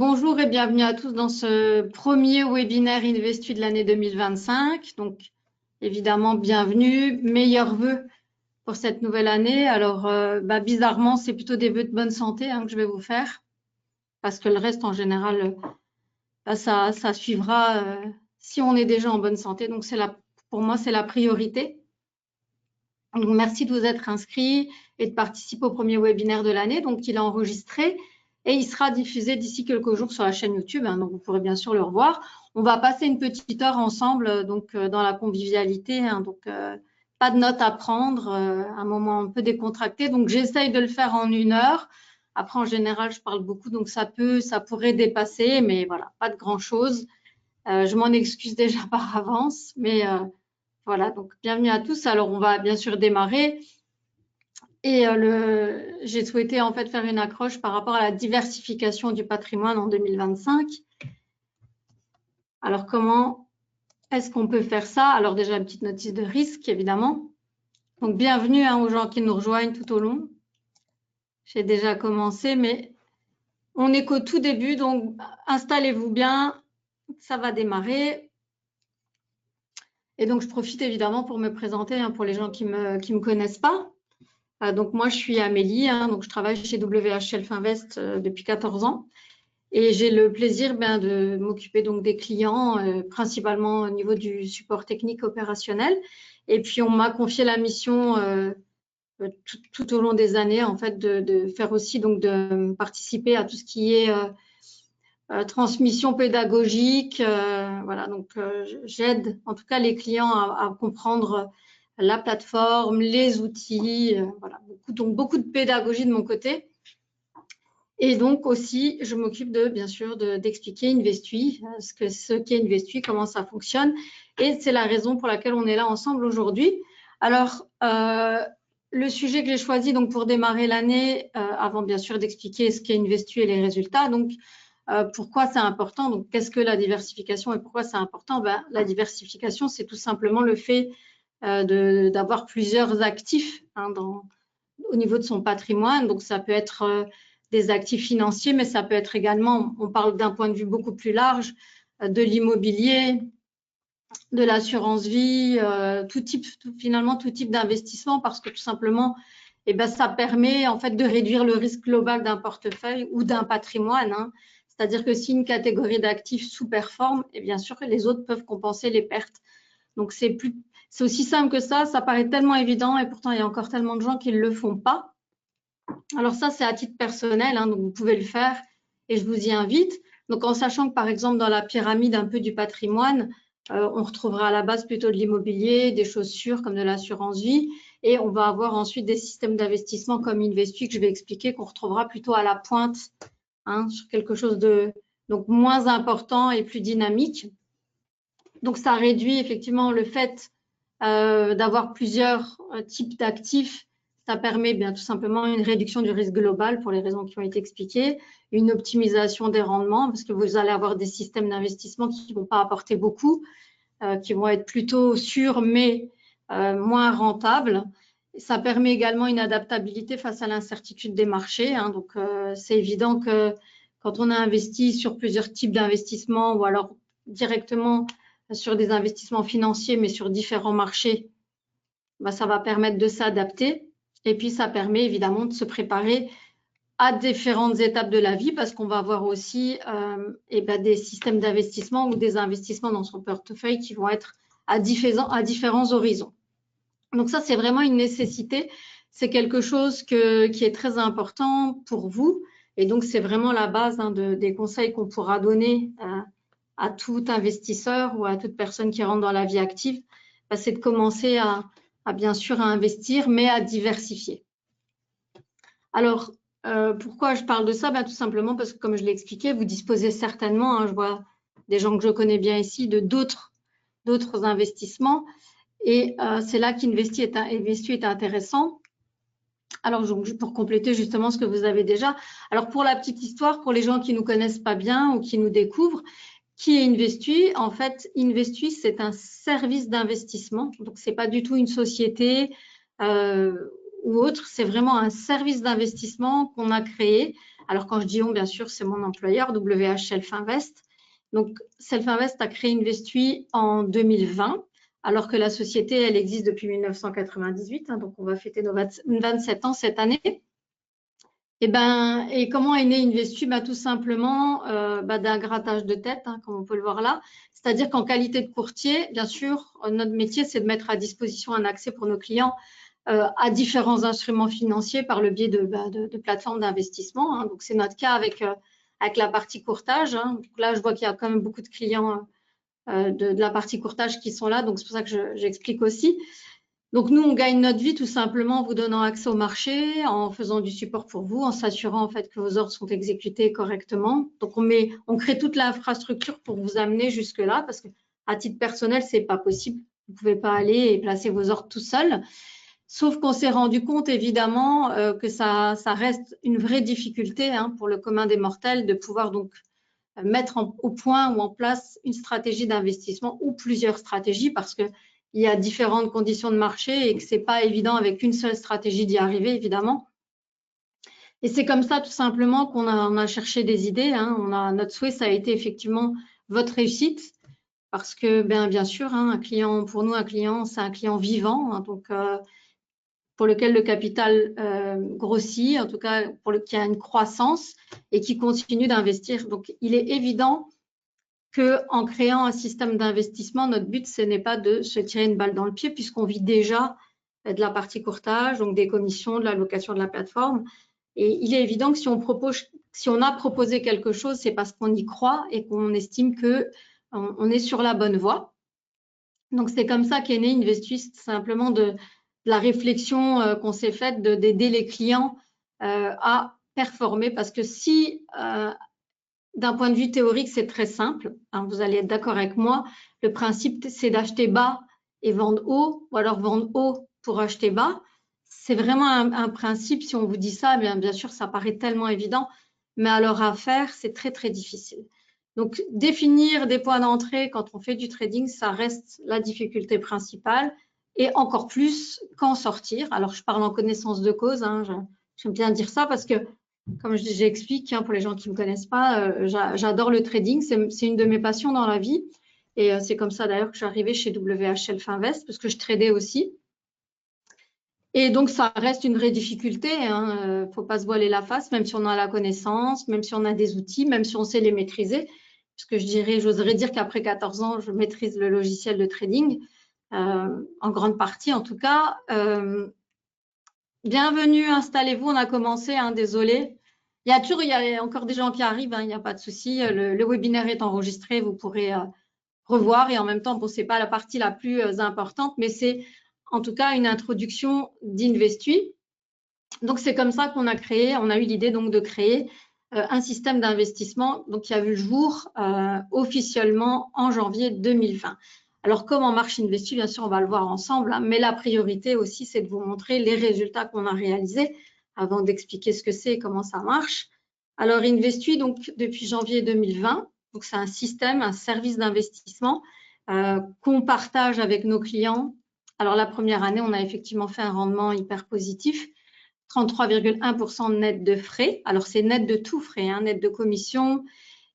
Bonjour et bienvenue à tous dans ce premier webinaire Investu de l'année 2025. Donc, évidemment, bienvenue, meilleurs vœux pour cette nouvelle année. Alors, bizarrement, c'est plutôt des vœux de bonne santé que je vais vous faire, parce que le reste, en général, ça suivra si on est déjà en bonne santé. Donc, pour moi, c'est la priorité. Donc, merci de vous être inscrits et de participer au premier webinaire de l'année. Donc, il est enregistré et il sera diffusé d'ici quelques jours sur la chaîne YouTube. Donc, vous pourrez bien sûr le revoir. On va passer une petite heure ensemble dans la convivialité. Pas de notes à prendre, un moment un peu décontracté. Donc, j'essaye de le faire en 1 heure. Après, en général, je parle beaucoup, donc ça pourrait dépasser, mais voilà, pas de grand-chose. Je m'en excuse déjà par avance, mais voilà, donc bienvenue à tous. Alors, on va bien sûr démarrer. Et j'ai souhaité en fait faire une accroche par rapport à la diversification du patrimoine en 2025. Alors, comment est-ce qu'on peut faire ça? Alors, déjà, une petite notice de risque, évidemment. Donc, bienvenue aux gens qui nous rejoignent tout au long. J'ai déjà commencé, mais on n'est qu'au tout début, donc installez-vous bien, ça va démarrer. Et donc, je profite évidemment pour me présenter pour les gens qui me connaissent pas. Donc, moi, je suis Amélie, donc je travaille chez WH Shelf Invest depuis 14 ans. Et j'ai le plaisir de m'occuper donc des clients, principalement au niveau du support technique opérationnel. Et puis, on m'a confié la mission tout au long des années, en fait, de faire aussi, donc de participer à tout ce qui est transmission pédagogique. Voilà, donc j'aide en tout cas les clients à comprendre la plateforme, les outils, voilà, beaucoup de pédagogie de mon côté. Et donc aussi, je m'occupe bien sûr d'expliquer Investu, ce qu'est Investu, comment ça fonctionne. Et c'est la raison pour laquelle on est là ensemble aujourd'hui. Alors, le sujet que j'ai choisi donc pour démarrer l'année, avant bien sûr d'expliquer ce qu'est Investu et les résultats, donc pourquoi c'est important, donc qu'est-ce que la diversification et pourquoi c'est important? La diversification, c'est tout simplement le fait d'avoir plusieurs actifs au niveau de son patrimoine. Donc, ça peut être des actifs financiers, mais ça peut être également, on parle d'un point de vue beaucoup plus large, de l'immobilier, de l'assurance vie, finalement tout type d'investissement, parce que tout simplement, ça permet en fait de réduire le risque global d'un portefeuille ou d'un patrimoine. C'est-à-dire que si une catégorie d'actifs sous-performe, et bien sûr que les autres peuvent compenser les pertes. Donc, c'est aussi simple que ça paraît tellement évident et pourtant, il y a encore tellement de gens qui ne le font pas. Alors ça, c'est à titre personnel, donc vous pouvez le faire et je vous y invite. Donc, en sachant que, par exemple, dans la pyramide un peu du patrimoine, on retrouvera à la base plutôt de l'immobilier, des choses sûres comme de l'assurance vie et on va avoir ensuite des systèmes d'investissement comme Investu que je vais expliquer, qu'on retrouvera plutôt à la pointe, sur quelque chose de donc moins important et plus dynamique. Donc, ça réduit effectivement le fait d'avoir plusieurs types d'actifs. Ça permet tout simplement une réduction du risque global pour les raisons qui ont été expliquées, une optimisation des rendements parce que vous allez avoir des systèmes d'investissement qui ne vont pas apporter beaucoup, qui vont être plutôt sûrs mais moins rentables. Ça permet également une adaptabilité face à l'incertitude des marchés. Donc, c'est évident que quand on a investi sur plusieurs types d'investissements ou alors directement sur des investissements financiers, mais sur différents marchés, ça va permettre de s'adapter. Et puis, ça permet évidemment de se préparer à différentes étapes de la vie parce qu'on va avoir aussi des systèmes d'investissement ou des investissements dans son portefeuille qui vont être à différents horizons. Donc, ça, c'est vraiment une nécessité. C'est quelque chose qui est très important pour vous. Et donc, c'est vraiment la base des conseils qu'on pourra donner à tout investisseur ou à toute personne qui rentre dans la vie active, c'est de commencer à bien sûr à investir, mais à diversifier. Alors, pourquoi je parle de ça? Tout simplement parce que, comme je l'ai expliqué, vous disposez certainement, je vois des gens que je connais bien ici, de d'autres investissements. Et c'est là qu'Investu est intéressant. Alors, pour compléter justement ce que vous avez déjà. Alors, pour la petite histoire, pour les gens qui ne nous connaissent pas bien ou qui nous découvrent, qui est Investu? En fait, Investu, c'est un service d'investissement. Donc, ce n'est pas du tout une société ou autre. C'est vraiment un service d'investissement qu'on a créé Alors, quand je dis on, bien sûr, c'est mon employeur, WH Self Invest. Donc, Self Invest a créé Investui en 2020, alors que la société, elle existe depuis 1998. Donc, on va fêter nos 27 ans cette année. Et comment est né Investui? Tout simplement d'un grattage de tête, comme on peut le voir là. C'est-à-dire qu'en qualité de courtier, bien sûr, notre métier, c'est de mettre à disposition un accès pour nos clients à différents instruments financiers par le biais de plateformes d'investissement. Donc, c'est notre cas avec la partie courtage. Donc là, je vois qu'il y a quand même beaucoup de clients de la partie courtage qui sont là. Donc, c'est pour ça que j'explique aussi. Donc, nous, on gagne notre vie tout simplement en vous donnant accès au marché, en faisant du support pour vous, en s'assurant en fait que vos ordres sont exécutés correctement. Donc, on crée toute l'infrastructure pour vous amener jusque-là parce que à titre personnel, c'est pas possible. Vous pouvez pas aller et placer vos ordres tout seul. Sauf qu'on s'est rendu compte évidemment que ça reste une vraie difficulté pour le commun des mortels de pouvoir donc mettre au point ou en place une stratégie d'investissement ou plusieurs stratégies parce que il y a différentes conditions de marché et que c'est pas évident avec une seule stratégie d'y arriver, évidemment. Et c'est comme ça, tout simplement, qu'on a cherché des idées. Notre souhait, ça a été effectivement votre réussite parce que, bien sûr, un client, pour nous, un client, c'est un client vivant. Donc, pour lequel le capital grossit, en tout cas, qui a une croissance et qui continue d'investir. Donc, il est évident qu'en créant un système d'investissement, notre but, ce n'est pas de se tirer une balle dans le pied puisqu'on vit déjà de la partie courtage, donc des commissions, de la location de la plateforme. Et il est évident que si on a proposé quelque chose, c'est parce qu'on y croit et qu'on estime qu'on est sur la bonne voie. Donc, c'est comme ça qu'est né Investui, simplement de la réflexion qu'on s'est faite d'aider les clients à performer parce que si d'un point de vue théorique, c'est très simple. Vous allez être d'accord avec moi. Le principe, c'est d'acheter bas et vendre haut, ou alors vendre haut pour acheter bas. C'est vraiment un principe. Si on vous dit ça, bien sûr, ça paraît tellement évident. Mais alors à faire, c'est très, très difficile. Donc, définir des points d'entrée quand on fait du trading, ça reste la difficulté principale. Et encore plus, quand sortir. Alors, je parle en connaissance de cause. J'aime bien dire ça parce que comme j'explique, pour les gens qui ne me connaissent pas, j'adore le trading. C'est une de mes passions dans la vie. Et c'est comme ça d'ailleurs que je suis arrivée chez WH Self Invest parce que je tradais aussi. Et donc, ça reste une vraie difficulté. Il ne faut pas se voiler la face, même si on a la connaissance, même si on a des outils, même si on sait les maîtriser. Parce que j'oserais dire qu'après 14 ans, je maîtrise le logiciel de trading, en grande partie en tout cas. Bienvenue, installez-vous. On a commencé, désolé. Il y a encore des gens qui arrivent, il n'y a pas de souci. Le webinaire est enregistré, vous pourrez revoir et en même temps, bon, c'est pas la partie la plus importante, mais c'est en tout cas une introduction d'Investui. Donc, c'est comme ça qu'on on a eu l'idée donc de créer un système d'investissement donc qui a vu le jour officiellement en janvier 2020. Alors, comment marche Investui? Bien sûr, on va le voir ensemble, mais la priorité aussi, c'est de vous montrer les résultats qu'on a réalisés avant d'expliquer ce que c'est et comment ça marche. Alors, Investui, donc, depuis janvier 2020, donc c'est un système, un service d'investissement qu'on partage avec nos clients. Alors, la première année, on a effectivement fait un rendement hyper positif, 33,1% net de frais. Alors, c'est net de tout frais, net de commission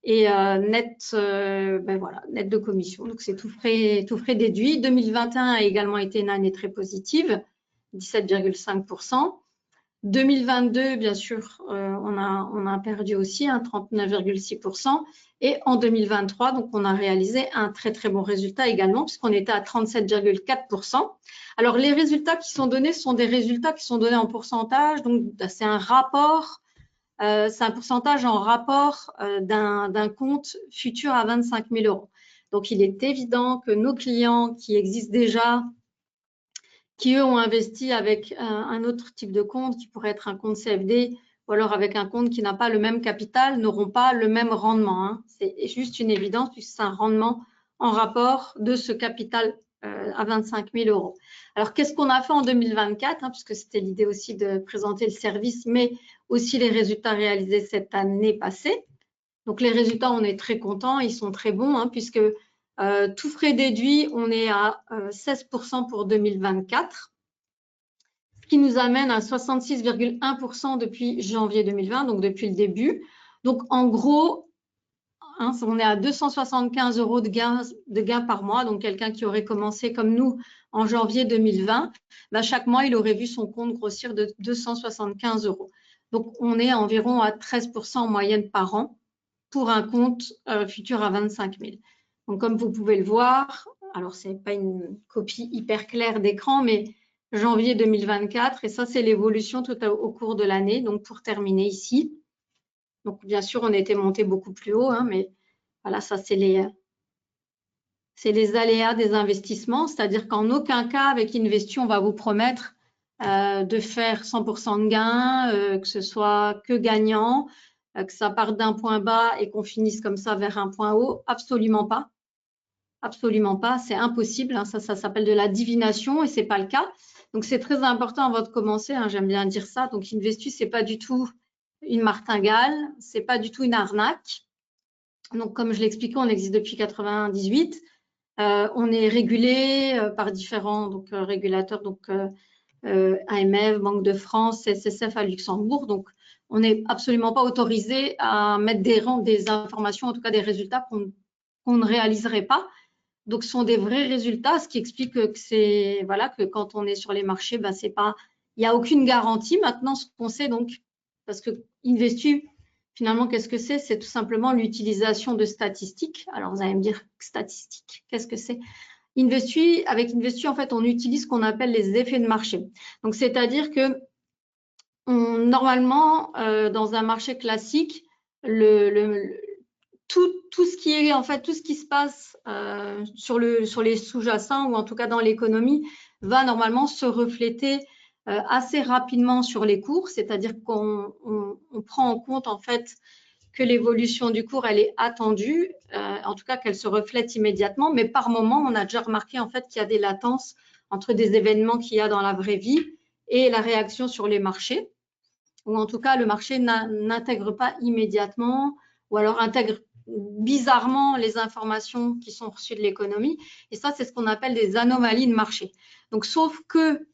et net de commission. Donc, c'est tout frais déduit. 2021 a également été une année très positive, 17,5%. 2022, bien sûr, on a perdu aussi 39,6%. Et en 2023, donc, on a réalisé un très, très bon résultat également, puisqu'on était à 37,4%. Alors, les résultats qui sont donnés sont des résultats qui sont donnés en pourcentage. Donc, c'est un rapport, c'est un pourcentage en rapport d'un compte futur à 25 000 euros. Donc, il est évident que nos clients qui existent déjà, qui eux ont investi avec un autre type de compte qui pourrait être un compte CFD ou alors avec un compte qui n'a pas le même capital, n'auront pas le même rendement. C'est juste une évidence puisque c'est un rendement en rapport de ce capital à 25 000 euros. Alors, qu'est-ce qu'on a fait en 2024 puisque c'était l'idée aussi de présenter le service, mais aussi les résultats réalisés cette année passée. Donc, les résultats, on est très contents, ils sont très bons puisque tout frais déduit, on est à 16% pour 2024. ce qui nous amène à 66,1% depuis janvier 2020, donc depuis le début. Donc, en gros, hein, on est à 275 € de gains par mois. Donc, quelqu'un qui aurait commencé comme nous en janvier 2020, bah, chaque mois, il aurait vu son compte grossir de 275 €. Donc, on est environ à 13% en moyenne par an pour un compte futur à 25 000. Donc, comme vous pouvez le voir, alors, ce n'est pas une copie hyper claire d'écran, mais janvier 2024, et ça, c'est l'évolution tout au cours de l'année. Donc, pour terminer ici, donc bien sûr, on était monté beaucoup plus haut, hein, mais voilà, ça, c'est les aléas des investissements. C'est-à-dire qu'en aucun cas, avec Investu, on va vous promettre de faire 100% de gains, que ce soit que gagnant, que ça parte d'un point bas et qu'on finisse comme ça vers un point haut. Absolument pas. Absolument pas, c'est impossible, hein. Ça s'appelle de la divination et c'est pas le cas. Donc c'est très important avant de commencer, hein, j'aime bien dire ça. Donc Investu, c'est pas du tout une martingale, c'est pas du tout une arnaque. Donc comme je l'expliquais, on existe depuis 98. On est régulé par différents régulateurs, AMF, Banque de France, CSSF à Luxembourg. Donc on n'est absolument pas autorisé à mettre des informations, en tout cas des résultats qu'on ne réaliserait pas. Donc, ce sont des vrais résultats, ce qui explique que c'est voilà que quand on est sur les marchés, ben c'est pas, il n'y a aucune garantie. Maintenant, ce qu'on sait donc, parce que Investu, finalement, qu'est-ce que c'est? C'est tout simplement l'utilisation de statistiques. Alors, vous allez me dire, statistiques, qu'est-ce que c'est? Avec Investu, en fait, on utilise ce qu'on appelle les effets de marché. Donc, c'est-à-dire que normalement, dans un marché classique, tout ce qui est en fait tout ce qui se passe sur les sous-jacents ou en tout cas dans l'économie va normalement se refléter assez rapidement sur les cours, c'est-à-dire qu'on prend en compte en fait que l'évolution du cours elle est attendue, en tout cas qu'elle se reflète immédiatement, mais par moment on a déjà remarqué en fait qu'il y a des latences entre des événements qu'il y a dans la vraie vie et la réaction sur les marchés, ou en tout cas le marché n'intègre pas immédiatement ou alors intègre bizarrement les informations qui sont reçues de l'économie. Et ça, c'est ce qu'on appelle des anomalies de marché. Donc, sauf que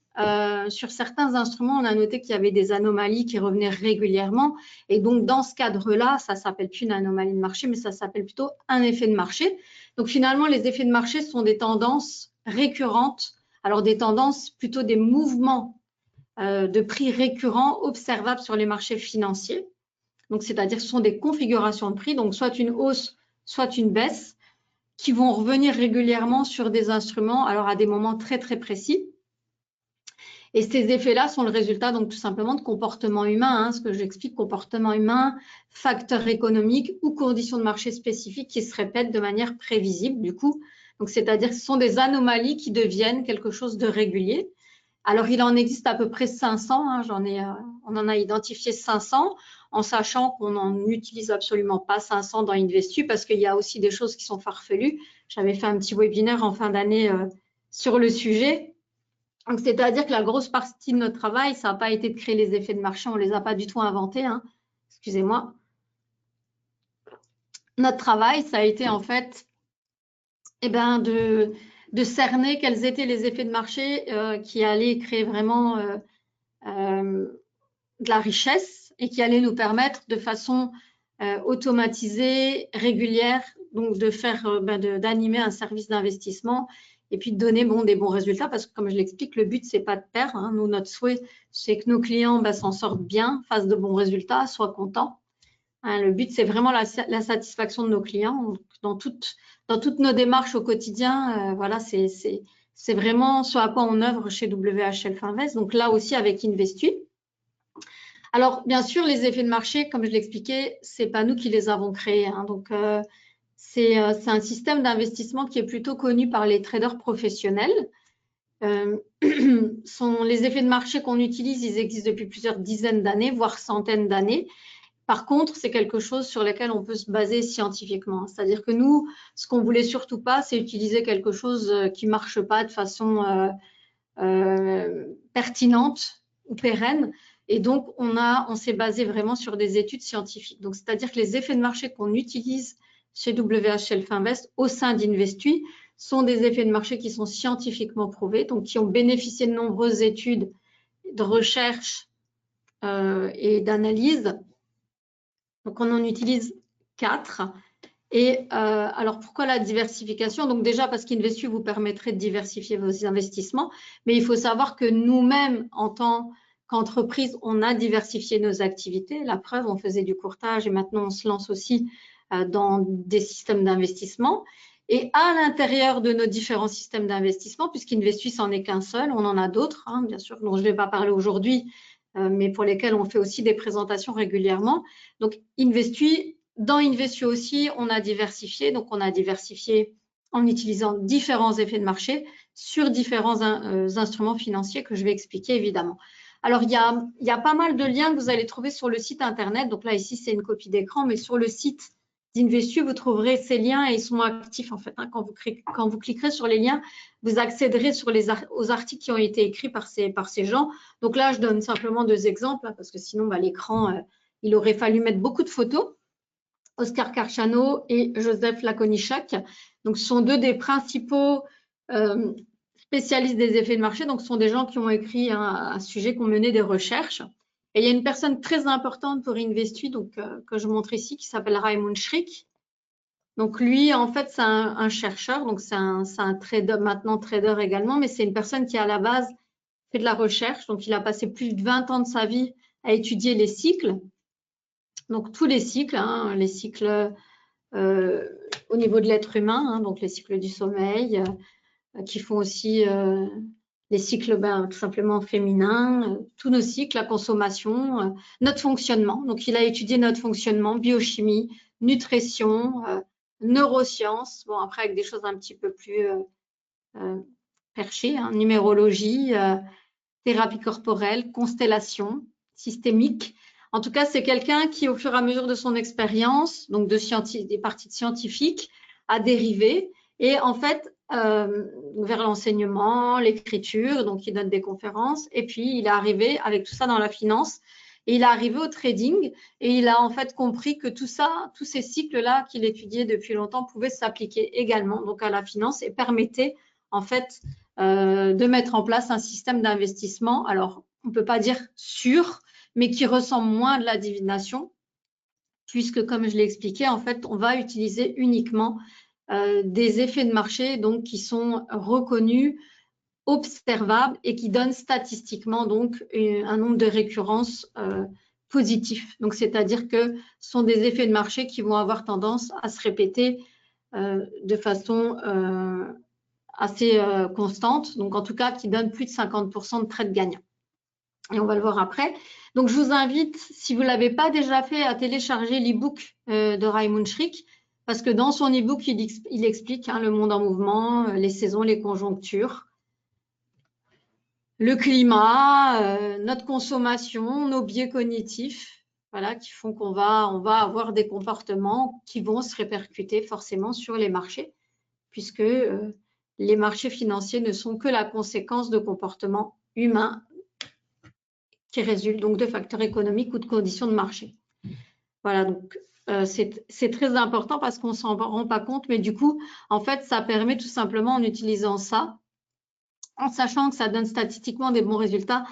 sur certains instruments, on a noté qu'il y avait des anomalies qui revenaient régulièrement. Et donc, dans ce cadre-là, ça ne s'appelle plus une anomalie de marché, mais ça s'appelle plutôt un effet de marché. Donc, finalement, les effets de marché sont des tendances récurrentes. Alors, des tendances, plutôt des mouvements de prix récurrents observables sur les marchés financiers. Donc, c'est-à-dire que ce sont des configurations de prix, donc soit une hausse, soit une baisse, qui vont revenir régulièrement sur des instruments, alors à des moments très, très précis. Et ces effets-là sont le résultat, donc tout simplement, de comportements humains, hein, ce que j'explique, comportement humain, facteurs économiques ou conditions de marché spécifiques qui se répètent de manière prévisible, du coup. Donc, c'est-à-dire que ce sont des anomalies qui deviennent quelque chose de régulier. Alors, il en existe à peu près 500, hein, on en a identifié 500, en sachant qu'on n'en utilise absolument pas 500 dans Investu parce qu'il y a aussi des choses qui sont farfelues. J'avais fait un petit webinaire en fin d'année sur le sujet. Donc, c'est-à-dire que la grosse partie de notre travail, ça n'a pas été de créer les effets de marché, on ne les a pas du tout inventés, hein. Excusez-moi. Notre travail, ça a été en fait de cerner quels étaient les effets de marché qui allaient créer vraiment de la richesse et qui allait nous permettre de façon automatisée, régulière, donc de faire, d'animer un service d'investissement et puis de donner des bons résultats parce que comme je l'explique, le but c'est pas de perdre, hein. Nous, notre souhait, c'est que nos clients s'en sortent bien, fassent de bons résultats, soient contents. Hein, le but c'est vraiment la satisfaction de nos clients. Dans toutes nos démarches au quotidien, voilà, c'est vraiment ce à quoi on œuvre chez WHL Finvest. Donc là aussi avec Investu. Alors, bien sûr, les effets de marché, comme je l'expliquais, ce n'est pas nous qui les avons créés, hein. Donc, c'est un système d'investissement qui est plutôt connu par les traders professionnels. Les effets de marché qu'on utilise, ils existent depuis plusieurs dizaines d'années, voire centaines d'années. Par contre, c'est quelque chose sur lequel on peut se baser scientifiquement. C'est-à-dire que nous, ce qu'on ne voulait surtout pas, c'est utiliser quelque chose qui ne marche pas de façon pertinente ou pérenne. Et donc, on s'est basé vraiment sur des études scientifiques. Donc, c'est-à-dire que les effets de marché qu'on utilise chez WHL Finvest au sein d'Investu sont des effets de marché qui sont scientifiquement prouvés, donc qui ont bénéficié de nombreuses études de recherche et d'analyse. Donc, on en utilise 4. Et alors, pourquoi la diversification? Donc, déjà, parce qu'Investu vous permettrait de diversifier vos investissements. Mais il faut savoir que nous-mêmes, en tant qu'entreprise, on a diversifié nos activités. La preuve, on faisait du courtage et maintenant, on se lance aussi dans des systèmes d'investissement. Et à l'intérieur de nos différents systèmes d'investissement, puisqu'Investu, c'en est qu'un seul, on en a d'autres, hein, bien sûr, dont je ne vais pas parler aujourd'hui, mais pour lesquels on fait aussi des présentations régulièrement. Donc, dans Investu aussi, on a diversifié. Donc, on a diversifié en utilisant différents effets de marché sur différents instruments financiers que je vais expliquer évidemment. Alors, il y a pas mal de liens que vous allez trouver sur le site internet. Donc là, ici, c'est une copie d'écran, mais sur le site d'Investu, vous trouverez ces liens et ils sont actifs en fait. Hein. Quand vous cliquerez sur les liens, vous accéderez aux articles qui ont été écrits par ces gens. Donc là, je donne simplement 2 exemples hein, parce que sinon, l'écran, il aurait fallu mettre beaucoup de photos. Oscar Karchano et Joseph Lakonichak. Donc, ce sont 2 des principaux spécialistes des effets de marché. Donc, ce sont des gens qui ont écrit un sujet, qui ont mené des recherches. Et il y a une personne très importante pour Investu, donc que je montre ici, qui s'appelle Raymond Schrick. Donc, lui, en fait, c'est un chercheur. Donc, c'est un trader, maintenant trader également, mais c'est une personne qui, à la base, fait de la recherche. Donc, il a passé plus de 20 ans de sa vie à étudier les cycles. Donc, tous les cycles, hein, les cycles au niveau de l'être humain, hein, donc les cycles du sommeil, qui font aussi les cycles tout simplement féminins, tous nos cycles, la consommation, notre fonctionnement. Donc, il a étudié notre fonctionnement, biochimie, nutrition, neurosciences, bon, après avec des choses un petit peu plus perchées, hein, numérologie, thérapie corporelle, constellation, systémique. En tout cas, c'est quelqu'un qui, au fur et à mesure de son expérience, donc des parties scientifiques, a dérivé et en fait, vers l'enseignement, l'écriture, donc il donne des conférences et puis il est arrivé avec tout ça dans la finance et il est arrivé au trading et il a en fait compris que tout ça, tous ces cycles-là qu'il étudiait depuis longtemps pouvaient s'appliquer également donc à la finance et permettaient en fait de mettre en place un système d'investissement. Alors, on ne peut pas dire sûr, mais qui ressemble moins à de la divination, puisque, comme je l'ai expliqué, en fait, on va utiliser uniquement des effets de marché donc, qui sont reconnus, observables et qui donnent statistiquement donc un nombre de récurrences positif. Donc, c'est-à-dire que ce sont des effets de marché qui vont avoir tendance à se répéter de façon assez constante, donc en tout cas qui donnent plus de 50% de trades gagnants. Et on va le voir après. Donc, je vous invite, si vous ne l'avez pas déjà fait, à télécharger l'e-book de Raymond Schrick, parce que dans son e-book, il explique hein, le monde en mouvement, les saisons, les conjonctures, le climat, notre consommation, nos biais cognitifs, voilà, qui font qu'on va avoir des comportements qui vont se répercuter forcément sur les marchés, puisque les marchés financiers ne sont que la conséquence de comportements humains qui résultent donc de facteurs économiques ou de conditions de marché. Voilà, donc c'est très important parce qu'on ne s'en rend pas compte, mais du coup, en fait, ça permet tout simplement en utilisant ça, en sachant que ça donne statistiquement des bons résultats,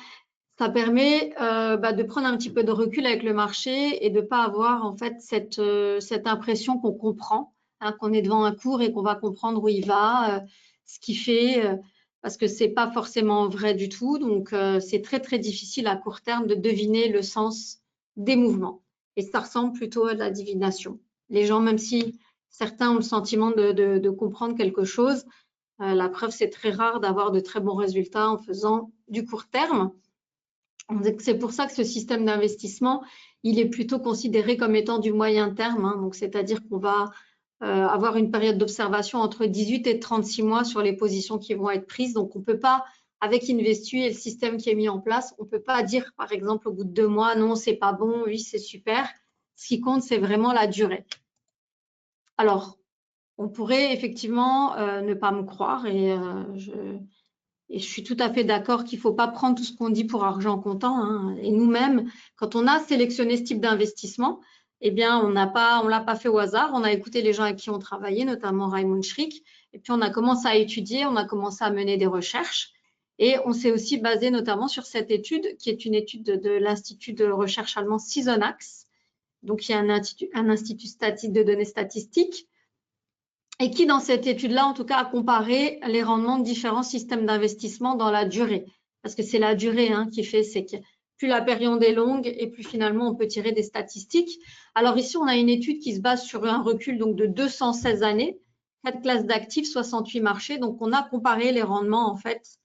ça permet de prendre un petit peu de recul avec le marché et de ne pas avoir en fait cette impression qu'on comprend, hein, qu'on est devant un cours et qu'on va comprendre où il va, ce qu'il fait, parce que ce n'est pas forcément vrai du tout. Donc, c'est très, très difficile à court terme de deviner le sens des mouvements. Et ça ressemble plutôt à de la divination. Les gens, même si certains ont le sentiment de comprendre quelque chose, la preuve, c'est très rare d'avoir de très bons résultats en faisant du court terme. C'est pour ça que ce système d'investissement, il est plutôt considéré comme étant du moyen terme. Hein, donc, c'est-à-dire qu'on va avoir une période d'observation entre 18 et 36 mois sur les positions qui vont être prises. Donc, on ne peut pas, avec Investu et le système qui est mis en place, on ne peut pas dire, par exemple, au bout de 2 mois, non, c'est pas bon, oui, c'est super. Ce qui compte, c'est vraiment la durée. Alors, on pourrait effectivement ne pas me croire et je suis tout à fait d'accord qu'il ne faut pas prendre tout ce qu'on dit pour argent comptant. Hein. Et nous-mêmes, quand on a sélectionné ce type d'investissement, eh bien, on l'a pas fait au hasard. On a écouté les gens avec qui on travaillait, notamment Raymond Schrick. Et puis, on a commencé à étudier, on a commencé à mener des recherches. Et on s'est aussi basé notamment sur cette étude, qui est une étude de l'Institut de recherche allemand Sisonax, donc il y a un institut statique de données statistiques, et qui, dans cette étude-là, en tout cas, a comparé les rendements de différents systèmes d'investissement dans la durée. Parce que c'est la durée qui fait, c'est que plus la période est longue et plus finalement on peut tirer des statistiques. Alors ici, on a une étude qui se base sur un recul donc de 216 années, 4 classes d'actifs, 68 marchés. Donc on a comparé les rendements en fait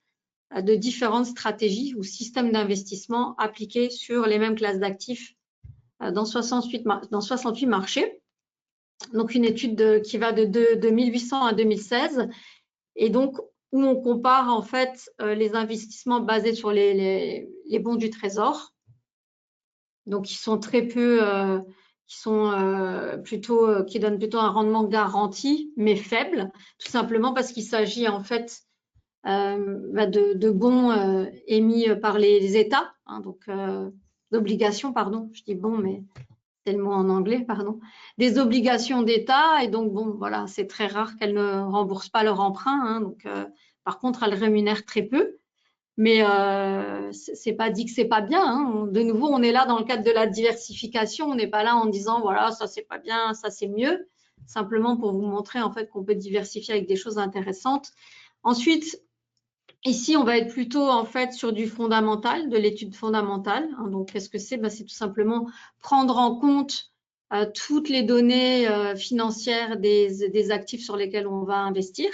de différentes stratégies ou systèmes d'investissement appliqués sur les mêmes classes d'actifs dans 68 marchés. Donc une étude qui va de 1800 à 2016 et donc où on compare en fait les investissements basés sur les bons du Trésor, donc qui sont très peu, qui donnent plutôt un rendement garanti mais faible, tout simplement parce qu'il s'agit en fait de bons émis par les États, donc d'obligations, pardon, je dis bon mais c'est le mot en anglais, pardon, des obligations d'État. Et donc, bon, voilà, c'est très rare qu'elles ne remboursent pas leur emprunt. Donc, par contre, elles rémunèrent très peu. Mais c'est pas dit que c'est pas bien. De nouveau, on est là dans le cadre de la diversification. On n'est pas là en disant, voilà, ça c'est pas bien, ça c'est mieux. Simplement pour vous montrer en fait qu'on peut diversifier avec des choses intéressantes. Ensuite, ici, on va être plutôt en fait sur du fondamental, de l'étude fondamentale. Donc, qu'est-ce que c'est? C'est tout simplement prendre en compte toutes les données financières des actifs sur lesquels on va investir.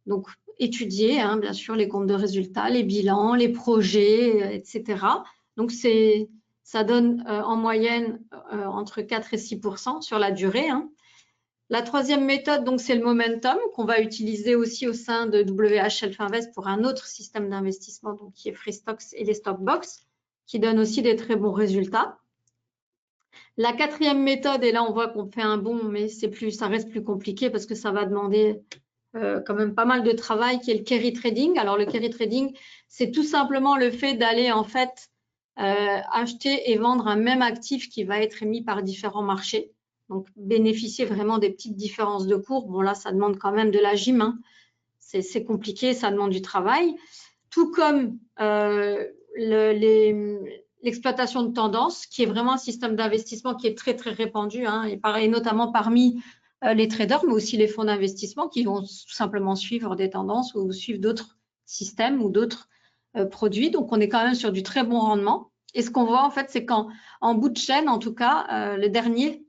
Donc, étudier, bien sûr, les comptes de résultats, les bilans, les projets, etc. Donc, ça donne en moyenne entre 4 et 6% sur la durée. La troisième méthode, donc, c'est le momentum qu'on va utiliser aussi au sein de WH Self Invest pour un autre système d'investissement, donc qui est Free Stocks et les Stockbox, qui donnent aussi des très bons résultats. La quatrième méthode, et là on voit qu'on fait un bond, mais ça reste plus compliqué parce que ça va demander quand même pas mal de travail, qui est le carry trading. Alors le carry trading, c'est tout simplement le fait d'aller en fait acheter et vendre un même actif qui va être émis par différents marchés. Donc, bénéficier vraiment des petites différences de cours. Bon, là, ça demande quand même de la gym. C'est compliqué, ça demande du travail. Tout comme l'exploitation de tendance, qui est vraiment un système d'investissement qui est très, très répandu, et notamment parmi les traders, mais aussi les fonds d'investissement qui vont tout simplement suivre des tendances ou suivre d'autres systèmes ou d'autres produits. Donc, on est quand même sur du très bon rendement. Et ce qu'on voit, en fait, c'est qu'en bout de chaîne, en tout cas, le dernier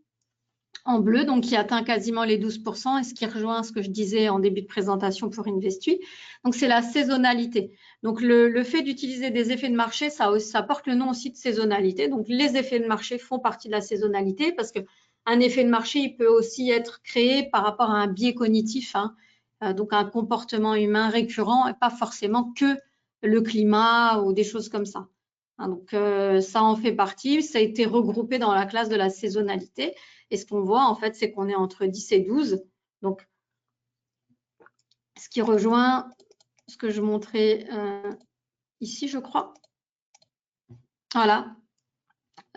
en bleu, donc qui atteint quasiment les 12%, et ce qui rejoint ce que je disais en début de présentation pour Investui. Donc, c'est la saisonnalité. Donc, le fait d'utiliser des effets de marché, ça porte le nom aussi de saisonnalité. Donc, les effets de marché font partie de la saisonnalité parce qu'un effet de marché, il peut aussi être créé par rapport à un biais cognitif, donc un comportement humain récurrent et pas forcément que le climat ou des choses comme ça. Donc, ça en fait partie. Ça a été regroupé dans la classe de la saisonnalité. Et ce qu'on voit, en fait, c'est qu'on est entre 10 et 12. Donc, ce qui rejoint ce que je montrais ici, je crois. Voilà.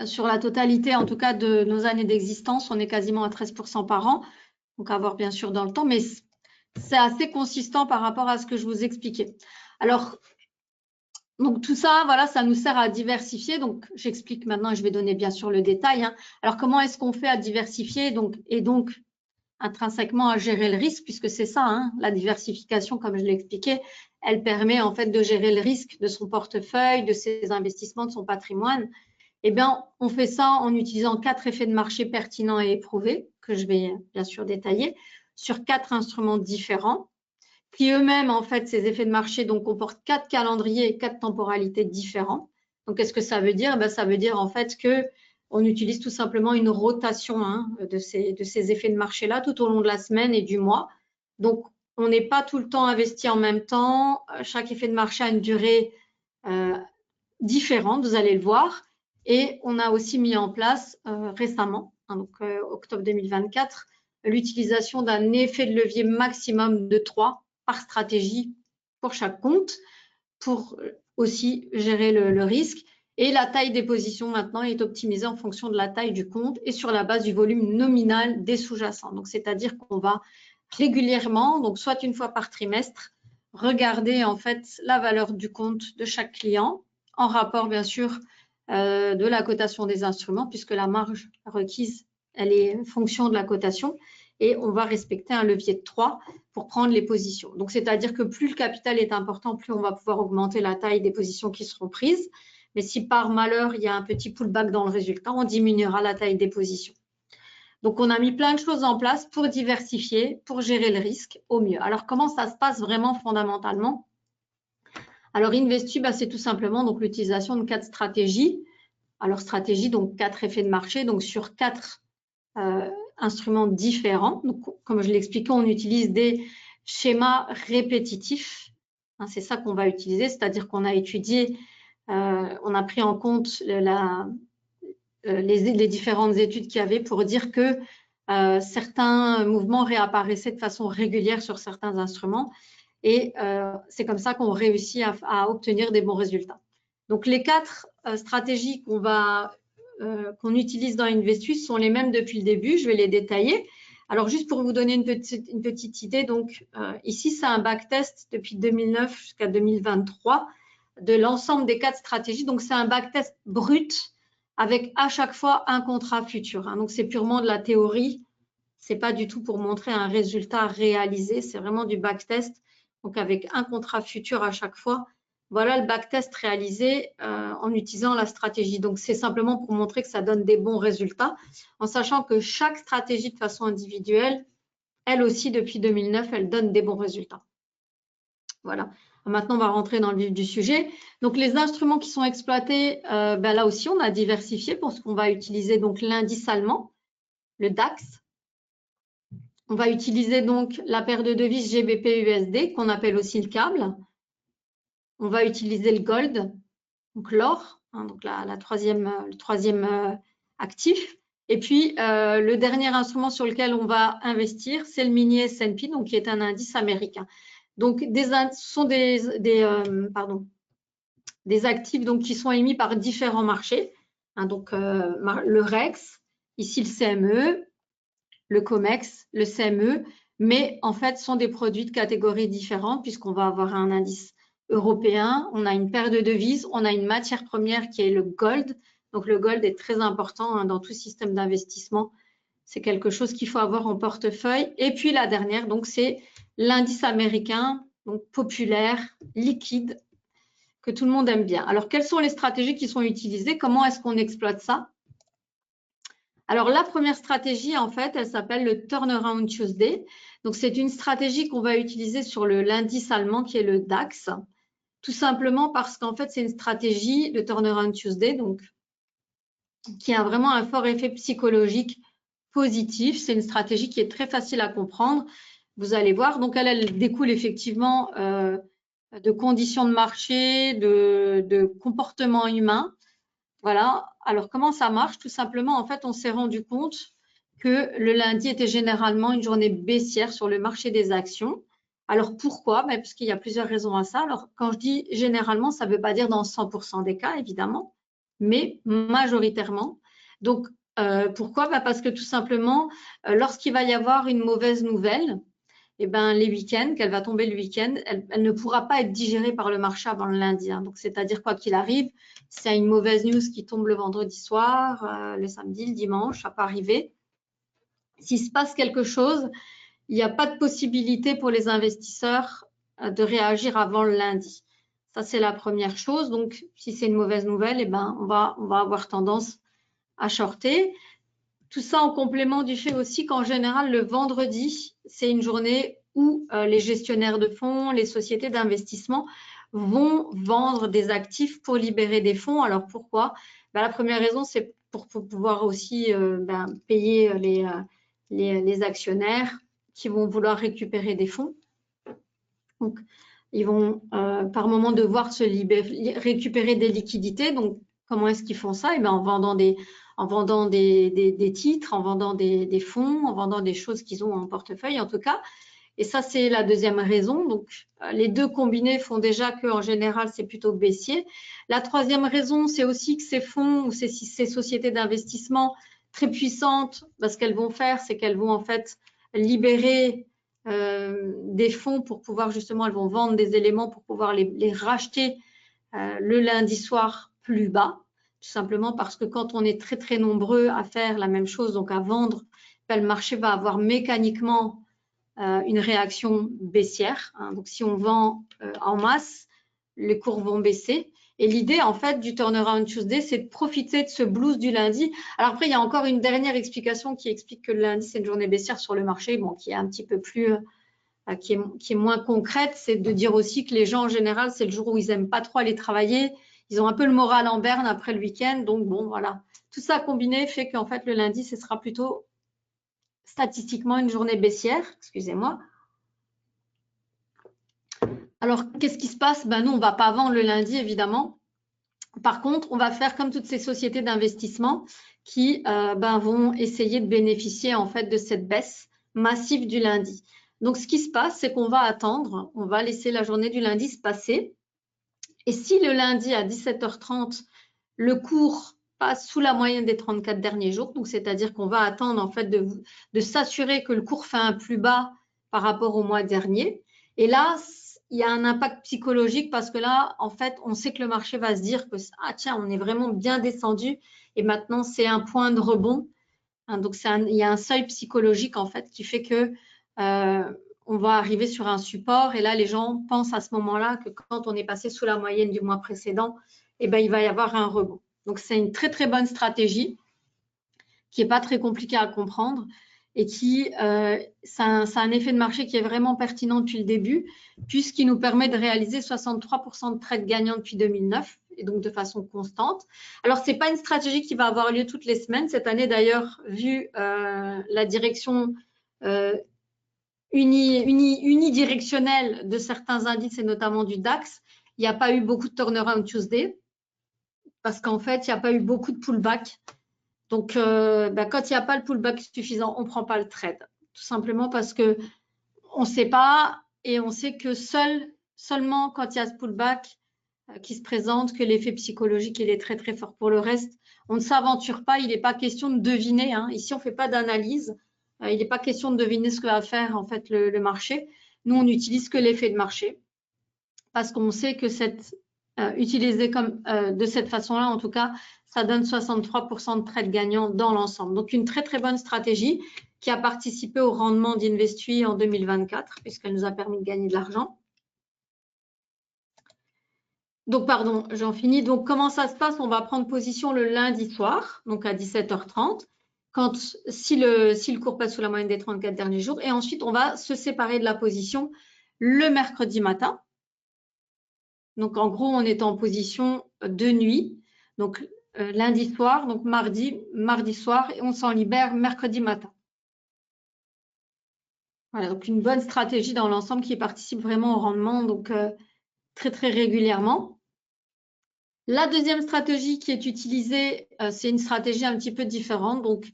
Sur la totalité, en tout cas, de nos années d'existence, on est quasiment à 13% par an. Donc, à voir bien sûr dans le temps. Mais c'est assez consistant par rapport à ce que je vous expliquais. Alors, donc tout ça, voilà, ça nous sert à diversifier. Donc, j'explique maintenant et je vais donner bien sûr le détail. Alors, comment est-ce qu'on fait à diversifier et donc intrinsèquement à gérer le risque, puisque c'est ça, la diversification, comme je l'ai expliqué, elle permet en fait de gérer le risque de son portefeuille, de ses investissements, de son patrimoine. Eh bien, on fait ça en utilisant 4 effets de marché pertinents et éprouvés, que je vais bien sûr détailler, sur 4 instruments différents, qui eux-mêmes, en fait, ces effets de marché donc, comportent 4 calendriers et 4 temporalités différents. Donc, qu'est-ce que ça veut dire? Ça veut dire en fait qu'on utilise tout simplement une rotation de ces effets de marché-là tout au long de la semaine et du mois. Donc, on n'est pas tout le temps investi en même temps. Chaque effet de marché a une durée différente, vous allez le voir. Et on a aussi mis en place récemment, donc octobre 2024, l'utilisation d'un effet de levier maximum de 3 par stratégie pour chaque compte, pour aussi gérer le risque. Et la taille des positions maintenant est optimisée en fonction de la taille du compte et sur la base du volume nominal des sous-jacents. Donc, c'est-à-dire qu'on va régulièrement, donc soit une fois par trimestre, regarder en fait la valeur du compte de chaque client en rapport bien sûr de la cotation des instruments puisque la marge requise, elle est fonction de la cotation et on va respecter un levier de 3 pour prendre les positions. Donc, c'est-à-dire que plus le capital est important, plus on va pouvoir augmenter la taille des positions qui seront prises. Mais si par malheur, il y a un petit pullback dans le résultat, on diminuera la taille des positions. Donc, on a mis plein de choses en place pour diversifier, pour gérer le risque au mieux. Alors, comment ça se passe vraiment fondamentalement? Alors, Investu, c'est tout simplement donc l'utilisation de 4 stratégies. Alors, stratégie, donc 4 effets de marché, donc sur 4 instruments différents. Donc, comme je l'expliquais, on utilise des schémas répétitifs. Hein, c'est ça qu'on va utiliser, c'est-à-dire qu'on a étudié, on a pris en compte les différentes études qu'il y avait pour dire que certains mouvements réapparaissaient de façon régulière sur certains instruments. Et c'est comme ça qu'on réussit à obtenir des bons résultats. Donc, les 4 stratégies qu'on utilise dans Investu sont les mêmes depuis le début. Je vais les détailler. Alors, juste pour vous donner une petite idée, donc ici, c'est un backtest depuis 2009 jusqu'à 2023 de l'ensemble des 4 stratégies. Donc, c'est un backtest brut avec à chaque fois un contrat futur. Hein. Donc, c'est purement de la théorie. Ce n'est pas du tout pour montrer un résultat réalisé. C'est vraiment du backtest. Donc, avec un contrat futur à chaque fois. Voilà le backtest réalisé en utilisant la stratégie. Donc, c'est simplement pour montrer que ça donne des bons résultats, en sachant que chaque stratégie de façon individuelle, elle aussi, depuis 2009, elle donne des bons résultats. Voilà. Maintenant, on va rentrer dans le vif du sujet. Donc, les instruments qui sont exploités, là aussi, on a diversifié parce qu'on va utiliser donc l'indice allemand, le DAX. On va utiliser donc la paire de devises GBP-USD, qu'on appelle aussi le câble. On va utiliser le gold, donc l'or, hein, donc le troisième actif. Et puis, le dernier instrument sur lequel on va investir, c'est le mini S&P, donc qui est un indice américain. Donc, ce sont des actifs donc, qui sont émis par différents marchés. Hein, donc, le REX, ici le CME, le COMEX, le CME, mais en fait, ce sont des produits de catégories différentes puisqu'on va avoir un indice européen, on a une paire de devises, on a une matière première qui est le gold. Donc, le gold est très important hein, dans tout système d'investissement. C'est quelque chose qu'il faut avoir en portefeuille. Et puis, la dernière, donc, c'est l'indice américain, donc populaire, liquide, que tout le monde aime bien. Alors, quelles sont les stratégies qui sont utilisées? Comment est-ce qu'on exploite ça? Alors, la première stratégie, en fait, elle s'appelle le Turnaround Tuesday. Donc, c'est une stratégie qu'on va utiliser sur l'indice allemand qui est le DAX, tout simplement parce qu'en fait, c'est une stratégie de Turnaround Tuesday, donc qui a vraiment un fort effet psychologique positif. C'est une stratégie qui est très facile à comprendre. Vous allez voir, donc elle découle effectivement de conditions de marché, de comportement humain. Voilà. Alors, comment ça marche? Tout simplement, en fait, on s'est rendu compte que le lundi était généralement une journée baissière sur le marché des actions. Alors, pourquoi? Parce qu'il y a plusieurs raisons à ça. Alors, quand je dis généralement, ça ne veut pas dire dans 100% des cas, évidemment, mais majoritairement. Donc, pourquoi? Parce que tout simplement, lorsqu'il va y avoir une mauvaise nouvelle, les week-ends, qu'elle va tomber le week-end, elle ne pourra pas être digérée par le marché avant le lundi. Hein. Donc, c'est-à-dire quoi qu'il arrive, s'il y a une mauvaise news qui tombe le vendredi soir, le samedi, le dimanche, ça peut arriver. S'il se passe quelque chose, il n'y a pas de possibilité pour les investisseurs de réagir avant le lundi. Ça, c'est la première chose. Donc, si c'est une mauvaise nouvelle, on va avoir tendance à shorter. Tout ça en complément du fait aussi qu'en général, le vendredi, c'est une journée où les gestionnaires de fonds, les sociétés d'investissement vont vendre des actifs pour libérer des fonds. Alors, pourquoi? La première raison, c'est pour pouvoir aussi payer les actionnaires qui vont vouloir récupérer des fonds. Donc, ils vont par moment devoir récupérer des liquidités. Donc, comment est-ce qu'ils font ça? En vendant des titres, en vendant des fonds, en vendant des choses qu'ils ont en portefeuille en tout cas. Et ça, c'est la deuxième raison. Donc, les deux combinés font déjà qu'en général, c'est plutôt baissier. La troisième raison, c'est aussi que ces fonds ou ces sociétés d'investissement très puissantes, ce qu'elles vont faire, c'est qu'elles vont en fait libérer des fonds pour pouvoir justement, elles vont vendre des éléments pour pouvoir les racheter le lundi soir plus bas, tout simplement parce que quand on est très très nombreux à faire la même chose, donc à vendre, ben, le marché va avoir mécaniquement une réaction baissière. Hein. Donc si on vend en masse, les cours vont baisser. Et l'idée, en fait, du Turnaround Tuesday, c'est de profiter de ce blues du lundi. Alors après, il y a encore une dernière explication qui explique que le lundi, c'est une journée baissière sur le marché, bon, qui est un petit peu plus, qui est moins concrète. C'est de dire aussi que les gens, en général, c'est le jour où ils n'aiment pas trop aller travailler. Ils ont un peu le moral en berne après le week-end. Donc, bon, voilà. Tout ça combiné fait qu'en fait, le lundi, ce sera plutôt statistiquement une journée baissière. Excusez-moi. Alors, qu'est-ce qui se passe? Ben, nous, on ne va pas vendre le lundi, évidemment. Par contre, on va faire comme toutes ces sociétés d'investissement qui vont essayer de bénéficier en fait de cette baisse massive du lundi. Donc, ce qui se passe, c'est qu'on va attendre, on va laisser la journée du lundi se passer. Et si le lundi à 17h30, le cours passe sous la moyenne des 34 derniers jours, donc c'est-à-dire qu'on va attendre en fait de s'assurer que le cours fait un plus bas par rapport au mois dernier. Et là, il y a un impact psychologique parce que là, en fait, on sait que le marché va se dire que ah tiens, on est vraiment bien descendu et maintenant c'est un point de rebond. Hein, donc il y a un seuil psychologique en fait qui fait que on va arriver sur un support et là les gens pensent à ce moment-là que quand on est passé sous la moyenne du mois précédent, eh ben, il va y avoir un rebond. Donc c'est une très très bonne stratégie qui n'est pas très compliquée à comprendre et qui ça a un effet de marché qui est vraiment pertinent depuis le début puisqu'il nous permet de réaliser 63% de trades gagnants depuis 2009 et donc de façon constante. Alors, ce n'est pas une stratégie qui va avoir lieu toutes les semaines. Cette année, d'ailleurs, vu la direction unidirectionnelle de certains indices et notamment du DAX, il n'y a pas eu beaucoup de turnaround Tuesday parce qu'en fait, il n'y a pas eu beaucoup de pullback. Donc, quand il n'y a pas le pullback suffisant, on ne prend pas le trade. Tout simplement parce qu'on ne sait pas et on sait que seulement quand il y a ce pullback qui se présente, que l'effet psychologique il est très très fort. Pour le reste, on ne s'aventure pas, il n'est pas question de deviner. Hein. Ici, on ne fait pas d'analyse. Il n'est pas question de deviner ce que va faire en fait le marché. Nous, on n'utilise que l'effet de marché parce qu'on sait que utilisé de cette façon-là, en tout cas, ça donne 63% de trades gagnants dans l'ensemble. Donc, une très très bonne stratégie qui a participé au rendement d'Investui en 2024 puisqu'elle nous a permis de gagner de l'argent. Donc, pardon, j'en finis. Donc, comment ça se passe? On va prendre position le lundi soir, donc à 17h30, si le cours passe sous la moyenne des 34 derniers jours. Et ensuite, on va se séparer de la position le mercredi matin. Donc, en gros, on est en position de nuit. Donc, lundi soir, donc mardi soir, et on s'en libère mercredi matin. Voilà, donc une bonne stratégie dans l'ensemble qui participe vraiment au rendement, donc très, très régulièrement. La deuxième stratégie qui est utilisée, c'est une stratégie un petit peu différente. Donc,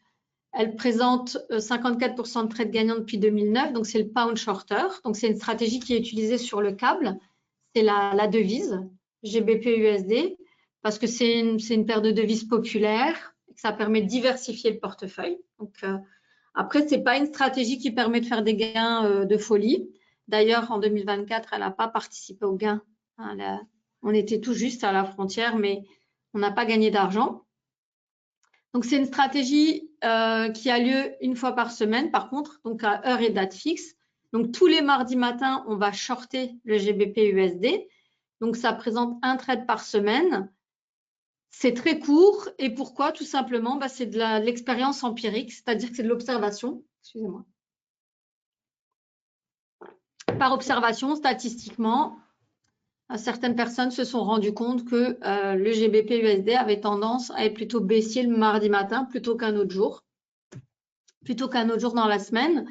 elle présente 54% de trades gagnants depuis 2009. Donc, c'est le pound shorter. Donc, c'est une stratégie qui est utilisée sur le câble. C'est la devise GBP-USD parce que c'est une paire de devises populaires. Ça permet de diversifier le portefeuille. Donc, après, ce n'est pas une stratégie qui permet de faire des gains de folie. D'ailleurs, en 2024, elle n'a pas participé aux gains. Hein, on était tout juste à la frontière, mais on n'a pas gagné d'argent. Donc, c'est une stratégie qui a lieu une fois par semaine, par contre, donc à heure et date fixe. Donc, tous les mardis matins, on va shorter le GBP-USD. Donc, ça présente un trade par semaine. C'est très court. Et pourquoi? Tout simplement, c'est de l'expérience empirique, c'est-à-dire que c'est de l'observation. Excusez-moi. Par observation, statistiquement, certaines personnes se sont rendues compte que le GBP-USD avait tendance à être plutôt baissier le mardi matin plutôt qu'un autre jour dans la semaine.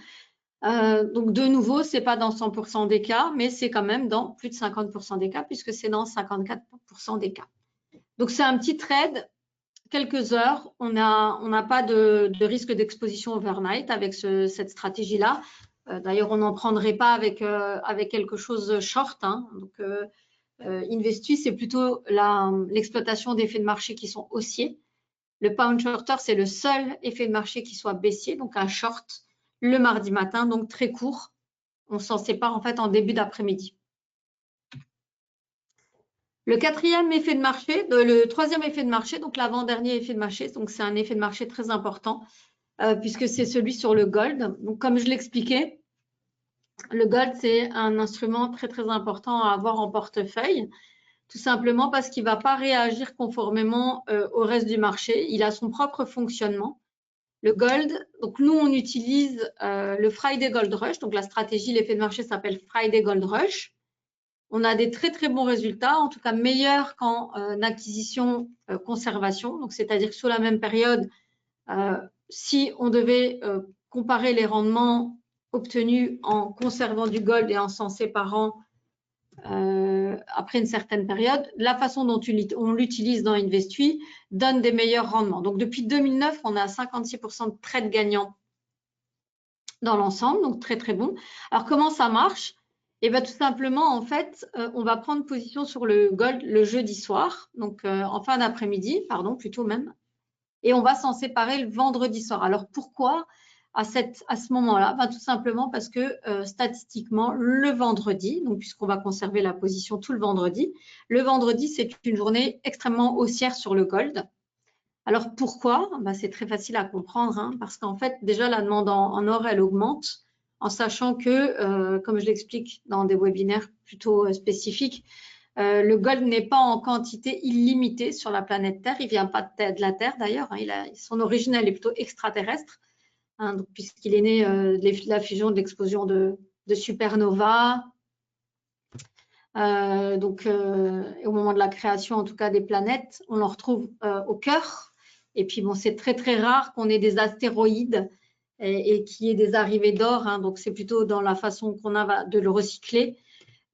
Donc, de nouveau, ce n'est pas dans 100% des cas, mais c'est quand même dans plus de 50% des cas puisque c'est dans 54% des cas. Donc, c'est un petit trade, quelques heures. On n'a pas de risque d'exposition overnight avec cette stratégie-là. D'ailleurs, on n'en prendrait pas avec quelque chose short. Hein. Donc, Investui, c'est plutôt l'exploitation d'effets de marché qui sont haussiers. Le pound shorter, c'est le seul effet de marché qui soit baissier, donc un short le mardi matin, donc très court, on s'en sépare en fait en début d'après-midi. Le quatrième effet de marché, le troisième effet de marché, donc l'avant-dernier effet de marché, donc c'est un effet de marché très important puisque c'est celui sur le gold. Donc comme je l'expliquais, le gold c'est un instrument très très important à avoir en portefeuille, tout simplement parce qu'il ne va pas réagir conformément au reste du marché. Il a son propre fonctionnement. Le gold, donc nous on utilise le Friday Gold Rush, donc la stratégie, l'effet de marché s'appelle Friday Gold Rush. On a des très très bons résultats, en tout cas meilleurs qu'en acquisition conservation. Donc c'est-à-dire que sur la même période, si on devait comparer les rendements obtenus en conservant du gold et en s'en séparant après une certaine période, la façon dont on l'utilise dans Investui donne des meilleurs rendements. Donc depuis 2009, on a 56% de trades gagnants dans l'ensemble, donc très très bon. Alors comment ça marche? Et bien tout simplement, en fait, on va prendre position sur le gold le jeudi soir, donc en fin d'après-midi, pardon, plutôt même, et on va s'en séparer le vendredi soir. Alors pourquoi à ce moment-là? Ben, tout simplement parce que statistiquement, le vendredi, donc puisqu'on va conserver la position tout le vendredi c'est une journée extrêmement haussière sur le gold. Alors pourquoi? Ben, c'est très facile à comprendre, hein, parce qu'en fait, déjà la demande en or, elle augmente, en sachant que, comme je l'explique dans des webinaires plutôt spécifiques, le gold n'est pas en quantité illimitée sur la planète Terre. Il ne vient pas de la Terre d'ailleurs. Hein, son origine, elle est plutôt extraterrestre, hein, puisqu'il est né de la fusion, de l'explosion de supernova. Au moment de la création, en tout cas, des planètes, on en retrouve au cœur. Et puis, bon, c'est très, très rare qu'on ait des astéroïdes et qu'il y ait des arrivées d'or. Hein, donc, c'est plutôt dans la façon qu'on a de le recycler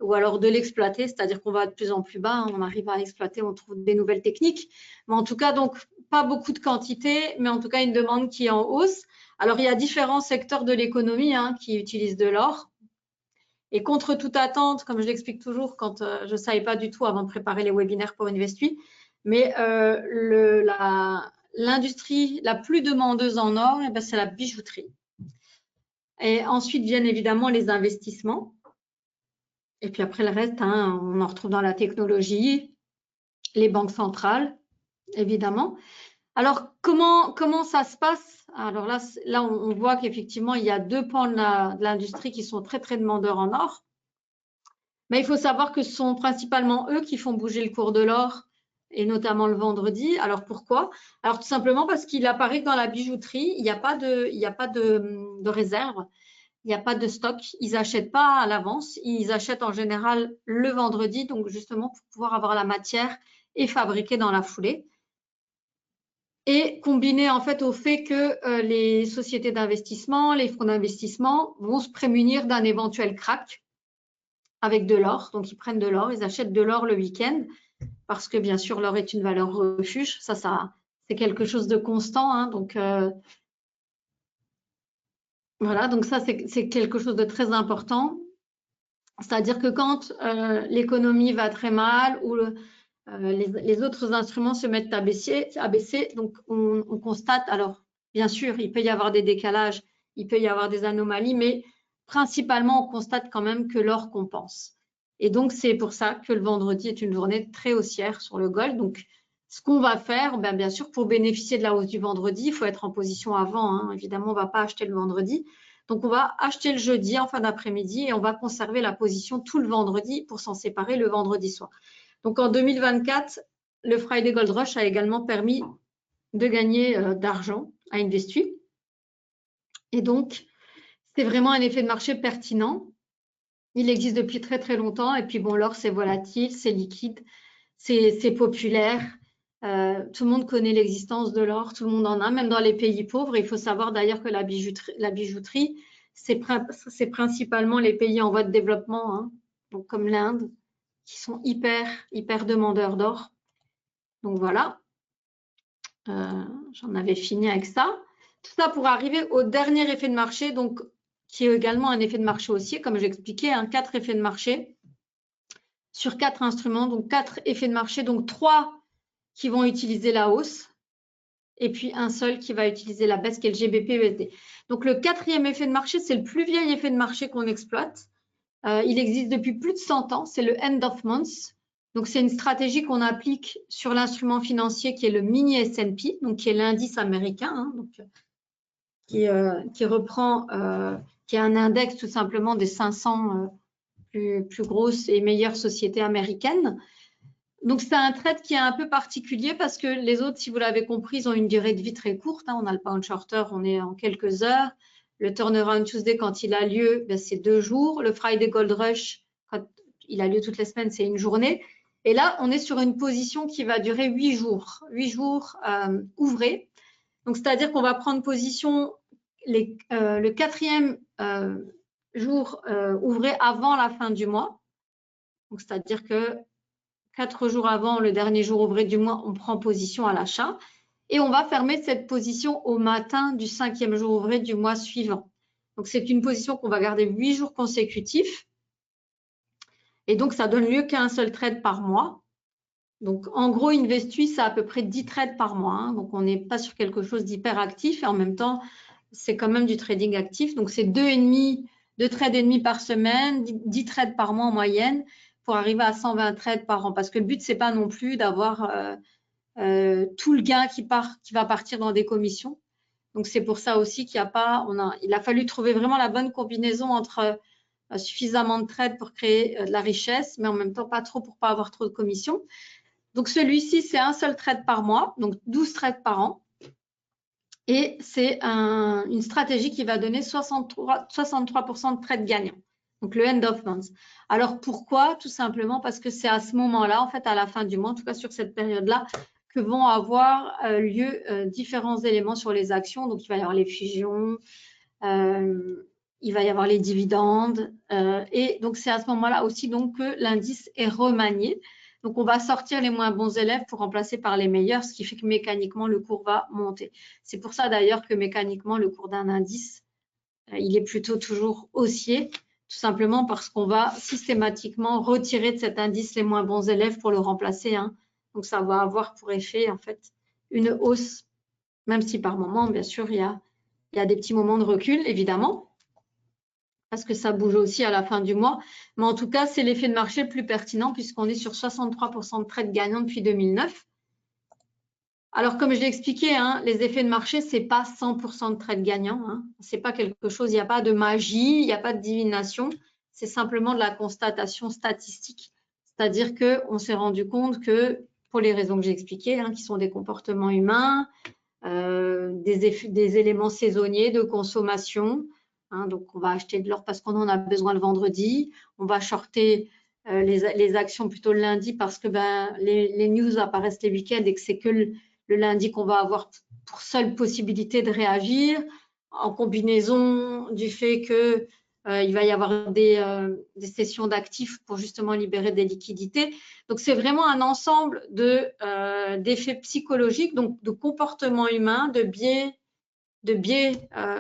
ou alors de l'exploiter, c'est-à-dire qu'on va de plus en plus bas, hein, on arrive à exploiter, on trouve des nouvelles techniques. Mais en tout cas, donc, pas beaucoup de quantité, mais en tout cas, une demande qui est en hausse. Alors, il y a différents secteurs de l'économie hein, qui utilisent de l'or. Et contre toute attente, comme je l'explique toujours, quand je ne savais pas du tout avant de préparer les webinaires pour Investui, mais l'industrie la plus demandeuse en or, eh ben, c'est la bijouterie. Et ensuite viennent évidemment les investissements. Et puis après le reste, hein, on en retrouve dans la technologie, les banques centrales, évidemment. Alors, comment ça se passe? Alors là on voit qu'effectivement, il y a deux pans de l'industrie qui sont très, très demandeurs en or. Mais il faut savoir que ce sont principalement eux qui font bouger le cours de l'or, et notamment le vendredi. Alors, pourquoi? Alors, tout simplement parce qu'il apparaît que dans la bijouterie, il n'y a pas de réserve. Il n'y a pas de stock, ils n'achètent pas à l'avance, ils achètent en général le vendredi, donc justement pour pouvoir avoir la matière et fabriquer dans la foulée. Et combiné en fait au fait que les sociétés d'investissement, les fonds d'investissement vont se prémunir d'un éventuel crack avec de l'or. Donc ils prennent de l'or, ils achètent de l'or le week-end parce que bien sûr l'or est une valeur refuge, ça c'est quelque chose de constant, hein, donc voilà, donc ça, c'est quelque chose de très important. C'est-à-dire que quand l'économie va très mal ou les autres instruments se mettent à baisser donc on constate, alors bien sûr, il peut y avoir des décalages, il peut y avoir des anomalies, mais principalement, on constate quand même que l'or compense. Et donc, c'est pour ça que le vendredi est une journée très haussière sur le gold. Donc, ce qu'on va faire, ben, bien sûr, pour bénéficier de la hausse du vendredi, il faut être en position avant. Hein. Évidemment, on ne va pas acheter le vendredi. Donc, on va acheter le jeudi en fin d'après-midi et on va conserver la position tout le vendredi pour s'en séparer le vendredi soir. Donc, en 2024, le Friday Gold Rush a également permis de gagner d'argent à Investui. Et donc, c'est vraiment un effet de marché pertinent. Il existe depuis très, très longtemps. Et puis, bon, l'or, c'est volatile, c'est liquide, c'est populaire. Tout le monde connaît l'existence de l'or, tout le monde en a, même dans les pays pauvres. Il faut savoir d'ailleurs que la bijouterie c'est principalement les pays en voie de développement, hein, donc comme l'Inde, qui sont hyper, hyper demandeurs d'or. Donc voilà, j'en avais fini avec ça. Tout ça pour arriver au dernier effet de marché, donc qui est également un effet de marché haussier, comme j'expliquais, hein, 4 effets de marché sur 4 instruments, donc 4 effets de marché, donc 3 qui vont utiliser la hausse et puis un seul qui va utiliser la baisse qui est le GBP-USD. Donc le quatrième effet de marché, c'est le plus vieil effet de marché qu'on exploite. Il existe depuis plus de 100 ans, c'est le end of month. Donc c'est une stratégie qu'on applique sur l'instrument financier qui est le mini S&P, donc qui est l'indice américain, hein, donc, qui reprend, qui est un index tout simplement des 500 plus grosses et meilleures sociétés américaines. Donc, c'est un trade qui est un peu particulier parce que les autres, si vous l'avez compris, ils ont une durée de vie très courte. Hein. On a le pound shorter, on est en quelques heures. Le turnaround Tuesday, quand il a lieu, ben, c'est 2 jours. Le Friday Gold Rush, quand il a lieu toutes les semaines, c'est 1 journée. Et là, on est sur une position qui va durer 8 jours. 8 jours ouvrés. Donc, c'est-à-dire qu'on va prendre position le 4e jour ouvré avant la fin du mois. Donc, c'est-à-dire que 4 jours avant le dernier jour ouvré du mois, on prend position à l'achat et on va fermer cette position au matin du 5e jour ouvré du mois suivant. Donc, c'est une position qu'on va garder 8 jours consécutifs et donc, ça donne lieu qu'à un seul trade par mois. Donc, en gros, Investui, c'est à peu près 10 trades par mois. Hein. Donc, on n'est pas sur quelque chose d'hyper actif et en même temps, c'est quand même du trading actif. Donc, c'est 2 trades et demi par semaine, 10 trades par mois en moyenne pour arriver à 120 trades par an. Parce que le but, c'est pas non plus d'avoir tout le gain qui va partir dans des commissions. Donc, c'est pour ça aussi qu'il il a fallu trouver vraiment la bonne combinaison entre suffisamment de trades pour créer de la richesse, mais en même temps pas trop pour pas avoir trop de commissions. Donc, celui-ci, c'est un seul trade par mois, donc 12 trades par an. Et c'est une stratégie qui va donner 63% de trades gagnants. Donc, le end of month. Alors, pourquoi? Tout simplement parce que c'est à ce moment-là, en fait, à la fin du mois, en tout cas sur cette période-là, que vont avoir lieu différents éléments sur les actions. Donc, il va y avoir les fusions, il va y avoir les dividendes. Et donc, c'est à ce moment-là aussi donc, que l'indice est remanié. Donc, on va sortir les moins bons élèves pour remplacer par les meilleurs, ce qui fait que mécaniquement, le cours va monter. C'est pour ça d'ailleurs que mécaniquement, le cours d'un indice, il est plutôt toujours haussier, tout simplement parce qu'on va systématiquement retirer de cet indice les moins bons élèves pour le remplacer. Hein. Donc, ça va avoir pour effet, en fait, une hausse, même si par moment, bien sûr, il y a des petits moments de recul, évidemment, parce que ça bouge aussi à la fin du mois. Mais en tout cas, c'est l'effet de marché le plus pertinent puisqu'on est sur 63% de trades gagnants depuis 2009. Alors, comme je l'ai expliqué, hein, les effets de marché, ce n'est pas 100% de trades gagnants. Hein. Ce n'est pas quelque chose, il n'y a pas de magie, il n'y a pas de divination. C'est simplement de la constatation statistique. C'est-à-dire qu'on s'est rendu compte que, pour les raisons que j'ai expliquées, hein, qui sont des comportements humains, des éléments saisonniers de consommation, hein, donc, on va acheter de l'or parce qu'on en a besoin le vendredi. On va shorter les actions plutôt le lundi parce que les news apparaissent les week-ends et que c'est que le lundi qu'on va avoir pour seule possibilité de réagir, en combinaison du fait que il va y avoir des sessions d'actifs pour justement libérer des liquidités. Donc, c'est vraiment un ensemble d'effets psychologiques, donc de comportements humains, de biais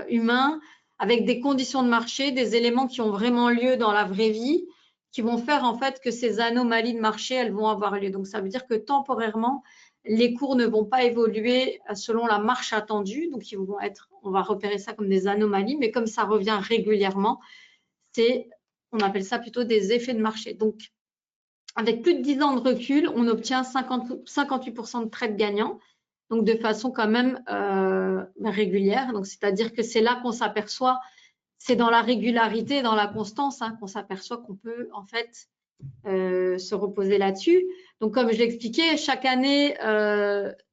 humains, avec des conditions de marché, des éléments qui ont vraiment lieu dans la vraie vie, qui vont faire en fait que ces anomalies de marché, elles vont avoir lieu. Donc, ça veut dire que temporairement, les cours ne vont pas évoluer selon la marche attendue. Donc, on va repérer ça comme des anomalies, mais comme ça revient régulièrement, on appelle ça plutôt des effets de marché. Donc, avec plus de 10 ans de recul, on obtient 58% de trades gagnants, donc de façon quand même régulière. Donc, c'est-à-dire que c'est là qu'on s'aperçoit, c'est dans la régularité, dans la constance, hein, qu'on s'aperçoit qu'on peut en fait se reposer là-dessus. Donc, comme je l'expliquais, chaque année,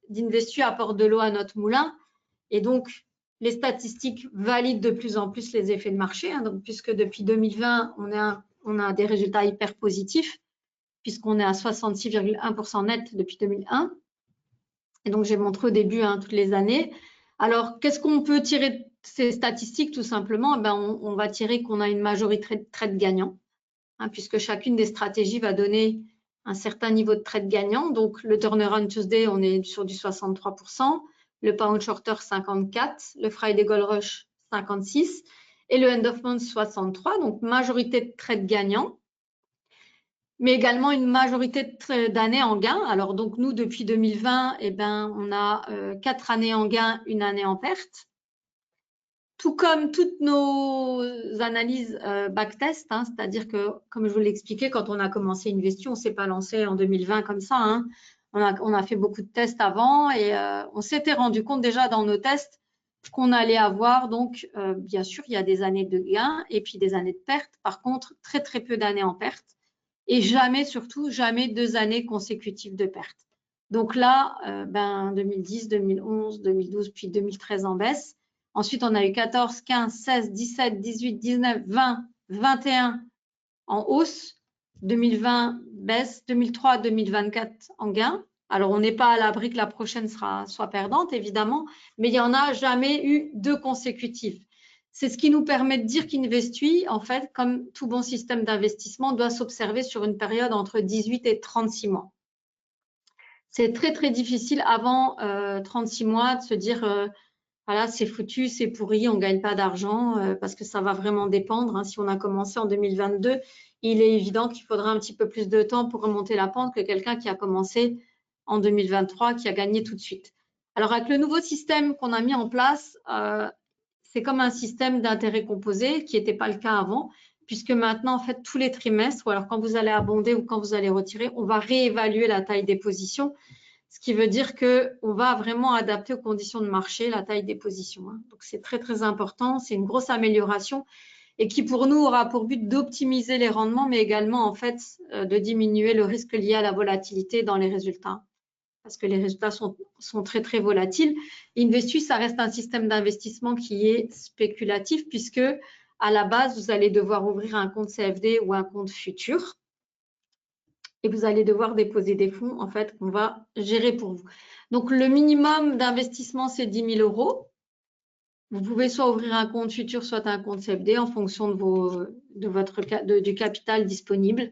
d'Investu apporte de l'eau à notre moulin. Et donc, les statistiques valident de plus en plus les effets de marché. Hein, donc, puisque depuis 2020, on a des résultats hyper positifs, puisqu'on est à 66,1% net depuis 2001. Et donc, j'ai montré au début hein, toutes les années. Alors, qu'est-ce qu'on peut tirer de ces statistiques? Tout simplement, on va tirer qu'on a une majorité de trades gagnants, hein, puisque chacune des stratégies va donner un certain niveau de trade gagnant. Donc, le turnaround Tuesday, on est sur du 63%, le pound shorter 54%, le Friday Gold Rush 56% et le end of month 63%. Donc, majorité de trades gagnants. mais également une majorité d'années en gain. Alors, donc, nous, depuis 2020, eh ben, on a 4 années en gain, 1 année en perte. Tout comme toutes nos analyses backtest, hein, c'est-à-dire que, comme je vous l'ai expliqué, quand on a commencé Investu, on ne s'est pas lancé en 2020 comme ça. Hein. On a fait beaucoup de tests avant et on s'était rendu compte déjà dans nos tests qu'on allait avoir. Donc, bien sûr, il y a des années de gains et puis des années de perte. Par contre, très, très peu d'années en perte et jamais, surtout, jamais 2 années consécutives de perte. Donc là, 2010, 2011, 2012, puis 2013 en baisse. Ensuite, on a eu 14, 15, 16, 17, 18, 19, 20, 21 en hausse. 2020 baisse, 2003, 2024 en gain. Alors, on n'est pas à l'abri que la prochaine soit perdante, évidemment, mais il n'y en a jamais eu 2 consécutives. C'est ce qui nous permet de dire qu'Investui, en fait, comme tout bon système d'investissement, doit s'observer sur une période entre 18 et 36 mois. C'est très, très difficile avant 36 mois de se dire voilà, c'est foutu, c'est pourri, on ne gagne pas d'argent parce que ça va vraiment dépendre. Hein. Si on a commencé en 2022, il est évident qu'il faudra un petit peu plus de temps pour remonter la pente que quelqu'un qui a commencé en 2023, qui a gagné tout de suite. Alors, avec le nouveau système qu'on a mis en place, c'est comme un système d'intérêt composé qui n'était pas le cas avant, puisque maintenant, en fait, tous les trimestres, ou alors quand vous allez abonder ou quand vous allez retirer, on va réévaluer la taille des positions. Ce qui veut dire qu'on va vraiment adapter aux conditions de marché la taille des positions. Hein. Donc, c'est très, très important. C'est une grosse amélioration et qui, pour nous, aura pour but d'optimiser les rendements, mais également, en fait, de diminuer le risque lié à la volatilité dans les résultats. Parce que les résultats sont très, très volatiles. Investu, ça reste un système d'investissement qui est spéculatif puisque, à la base, vous allez devoir ouvrir un compte CFD ou un compte futur. Et vous allez devoir déposer des fonds, en fait, qu'on va gérer pour vous. Donc, le minimum d'investissement, c'est 10 000 €. Vous pouvez soit ouvrir un compte futur, soit un compte CFD en fonction du capital disponible.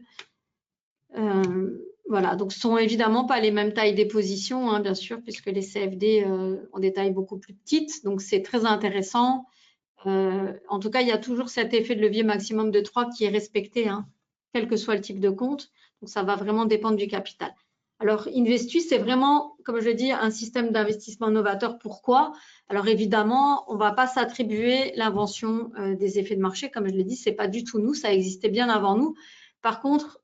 Voilà, donc ce ne sont évidemment pas les mêmes tailles des positions, hein, bien sûr, puisque les CFD ont des tailles beaucoup plus petites. Donc, c'est très intéressant. En tout cas, il y a toujours cet effet de levier maximum de 3 qui est respecté, hein, quel que soit le type de compte. Donc, ça va vraiment dépendre du capital. Alors, Investu, c'est vraiment, comme je l'ai dit, un système d'investissement novateur. Pourquoi? Alors, évidemment, on ne va pas s'attribuer l'invention des effets de marché. Comme je l'ai dit, ce n'est pas du tout nous, ça existait bien avant nous. Par contre,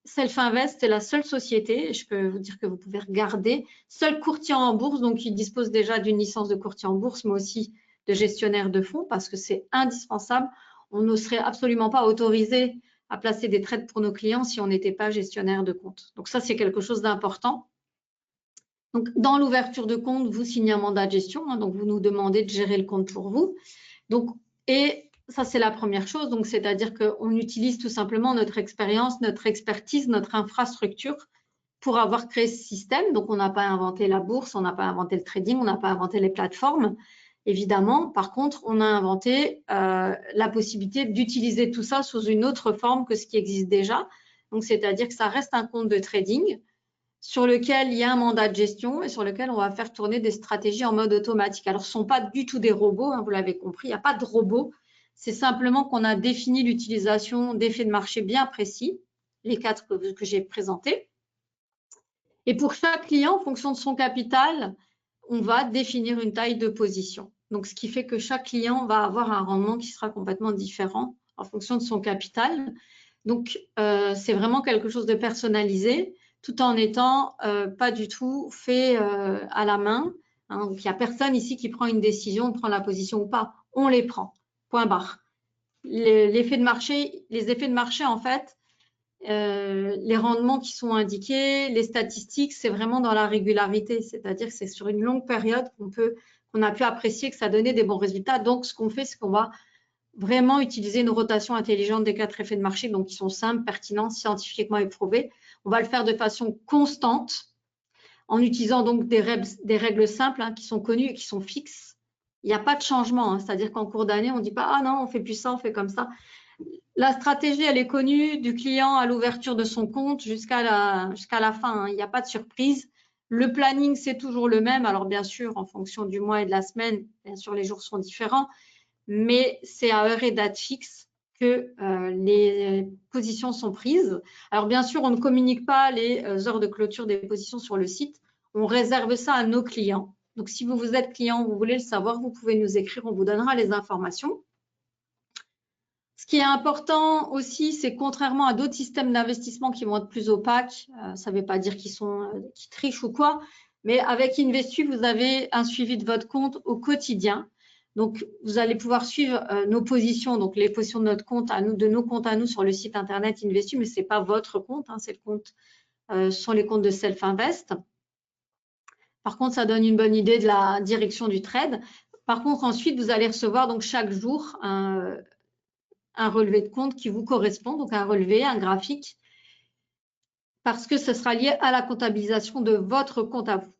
Self-Invest est la seule société, et je peux vous dire que vous pouvez regarder, seul courtier en bourse, donc il dispose déjà d'une licence de courtier en bourse, mais aussi de gestionnaire de fonds parce que c'est indispensable. On ne serait absolument pas autorisé à placer des trades pour nos clients si on n'était pas gestionnaire de compte. Donc ça, c'est quelque chose d'important. Donc, dans l'ouverture de compte, vous signez un mandat de gestion, hein, donc vous nous demandez de gérer le compte pour vous. Donc, et ça, c'est la première chose. Donc, c'est-à-dire qu'on utilise tout simplement notre expérience, notre expertise, notre infrastructure pour avoir créé ce système. Donc, on n'a pas inventé la bourse, on n'a pas inventé le trading, on n'a pas inventé les plateformes. Évidemment, par contre, on a inventé la possibilité d'utiliser tout ça sous une autre forme que ce qui existe déjà. Donc, c'est-à-dire que ça reste un compte de trading sur lequel il y a un mandat de gestion et sur lequel on va faire tourner des stratégies en mode automatique. Alors, ce ne sont pas du tout des robots, hein, vous l'avez compris, il n'y a pas de robots. C'est simplement qu'on a défini l'utilisation d'effets de marché bien précis, les 4 que j'ai présentés. Et pour chaque client, en fonction de son capital, on va définir une taille de position. Donc, ce qui fait que chaque client va avoir un rendement qui sera complètement différent en fonction de son capital. Donc, c'est vraiment quelque chose de personnalisé, tout en étant pas du tout fait à la main. Hein. Donc, il n'y a personne ici qui prend une décision de prendre la position ou pas. On les prend. Point barre. Les effets de marché, en fait, les rendements qui sont indiqués, les statistiques, c'est vraiment dans la régularité, c'est-à-dire que c'est sur une longue période qu'on a pu apprécier que ça donnait des bons résultats. Donc, ce qu'on fait, c'est qu'on va vraiment utiliser une rotation intelligente des 4 effets de marché, donc qui sont simples, pertinents, scientifiquement éprouvés. On va le faire de façon constante, en utilisant donc des règles simples hein, qui sont connues et qui sont fixes. Il n'y a pas de changement, hein, c'est-à-dire qu'en cours d'année, on ne dit pas « Ah non, on ne fait plus ça, on fait comme ça ». La stratégie, elle est connue du client à l'ouverture de son compte jusqu'à la fin. Hein. Il n'y a pas de surprise. Le planning, c'est toujours le même. Alors, bien sûr, en fonction du mois et de la semaine, bien sûr, les jours sont différents. Mais c'est à heure et date fixe que les positions sont prises. Alors, bien sûr, on ne communique pas les heures de clôture des positions sur le site. On réserve ça à nos clients. Donc, si vous êtes client, vous voulez le savoir, vous pouvez nous écrire, on vous donnera les informations. Ce qui est important aussi, c'est contrairement à d'autres systèmes d'investissement qui vont être plus opaques, ça ne veut pas dire qu'ils trichent ou quoi, mais avec Investu, vous avez un suivi de votre compte au quotidien. Donc, vous allez pouvoir suivre nos positions, donc les positions de notre compte à nous, de nos comptes à nous sur le site internet Investu, mais ce n'est pas votre compte, hein, c'est le compte, ce sont les comptes de Self-Invest. Par contre, ça donne une bonne idée de la direction du trade. Par contre, ensuite, vous allez recevoir donc chaque jour un relevé de compte qui vous correspond, donc un relevé, un graphique, parce que ce sera lié à la comptabilisation de votre compte à vous.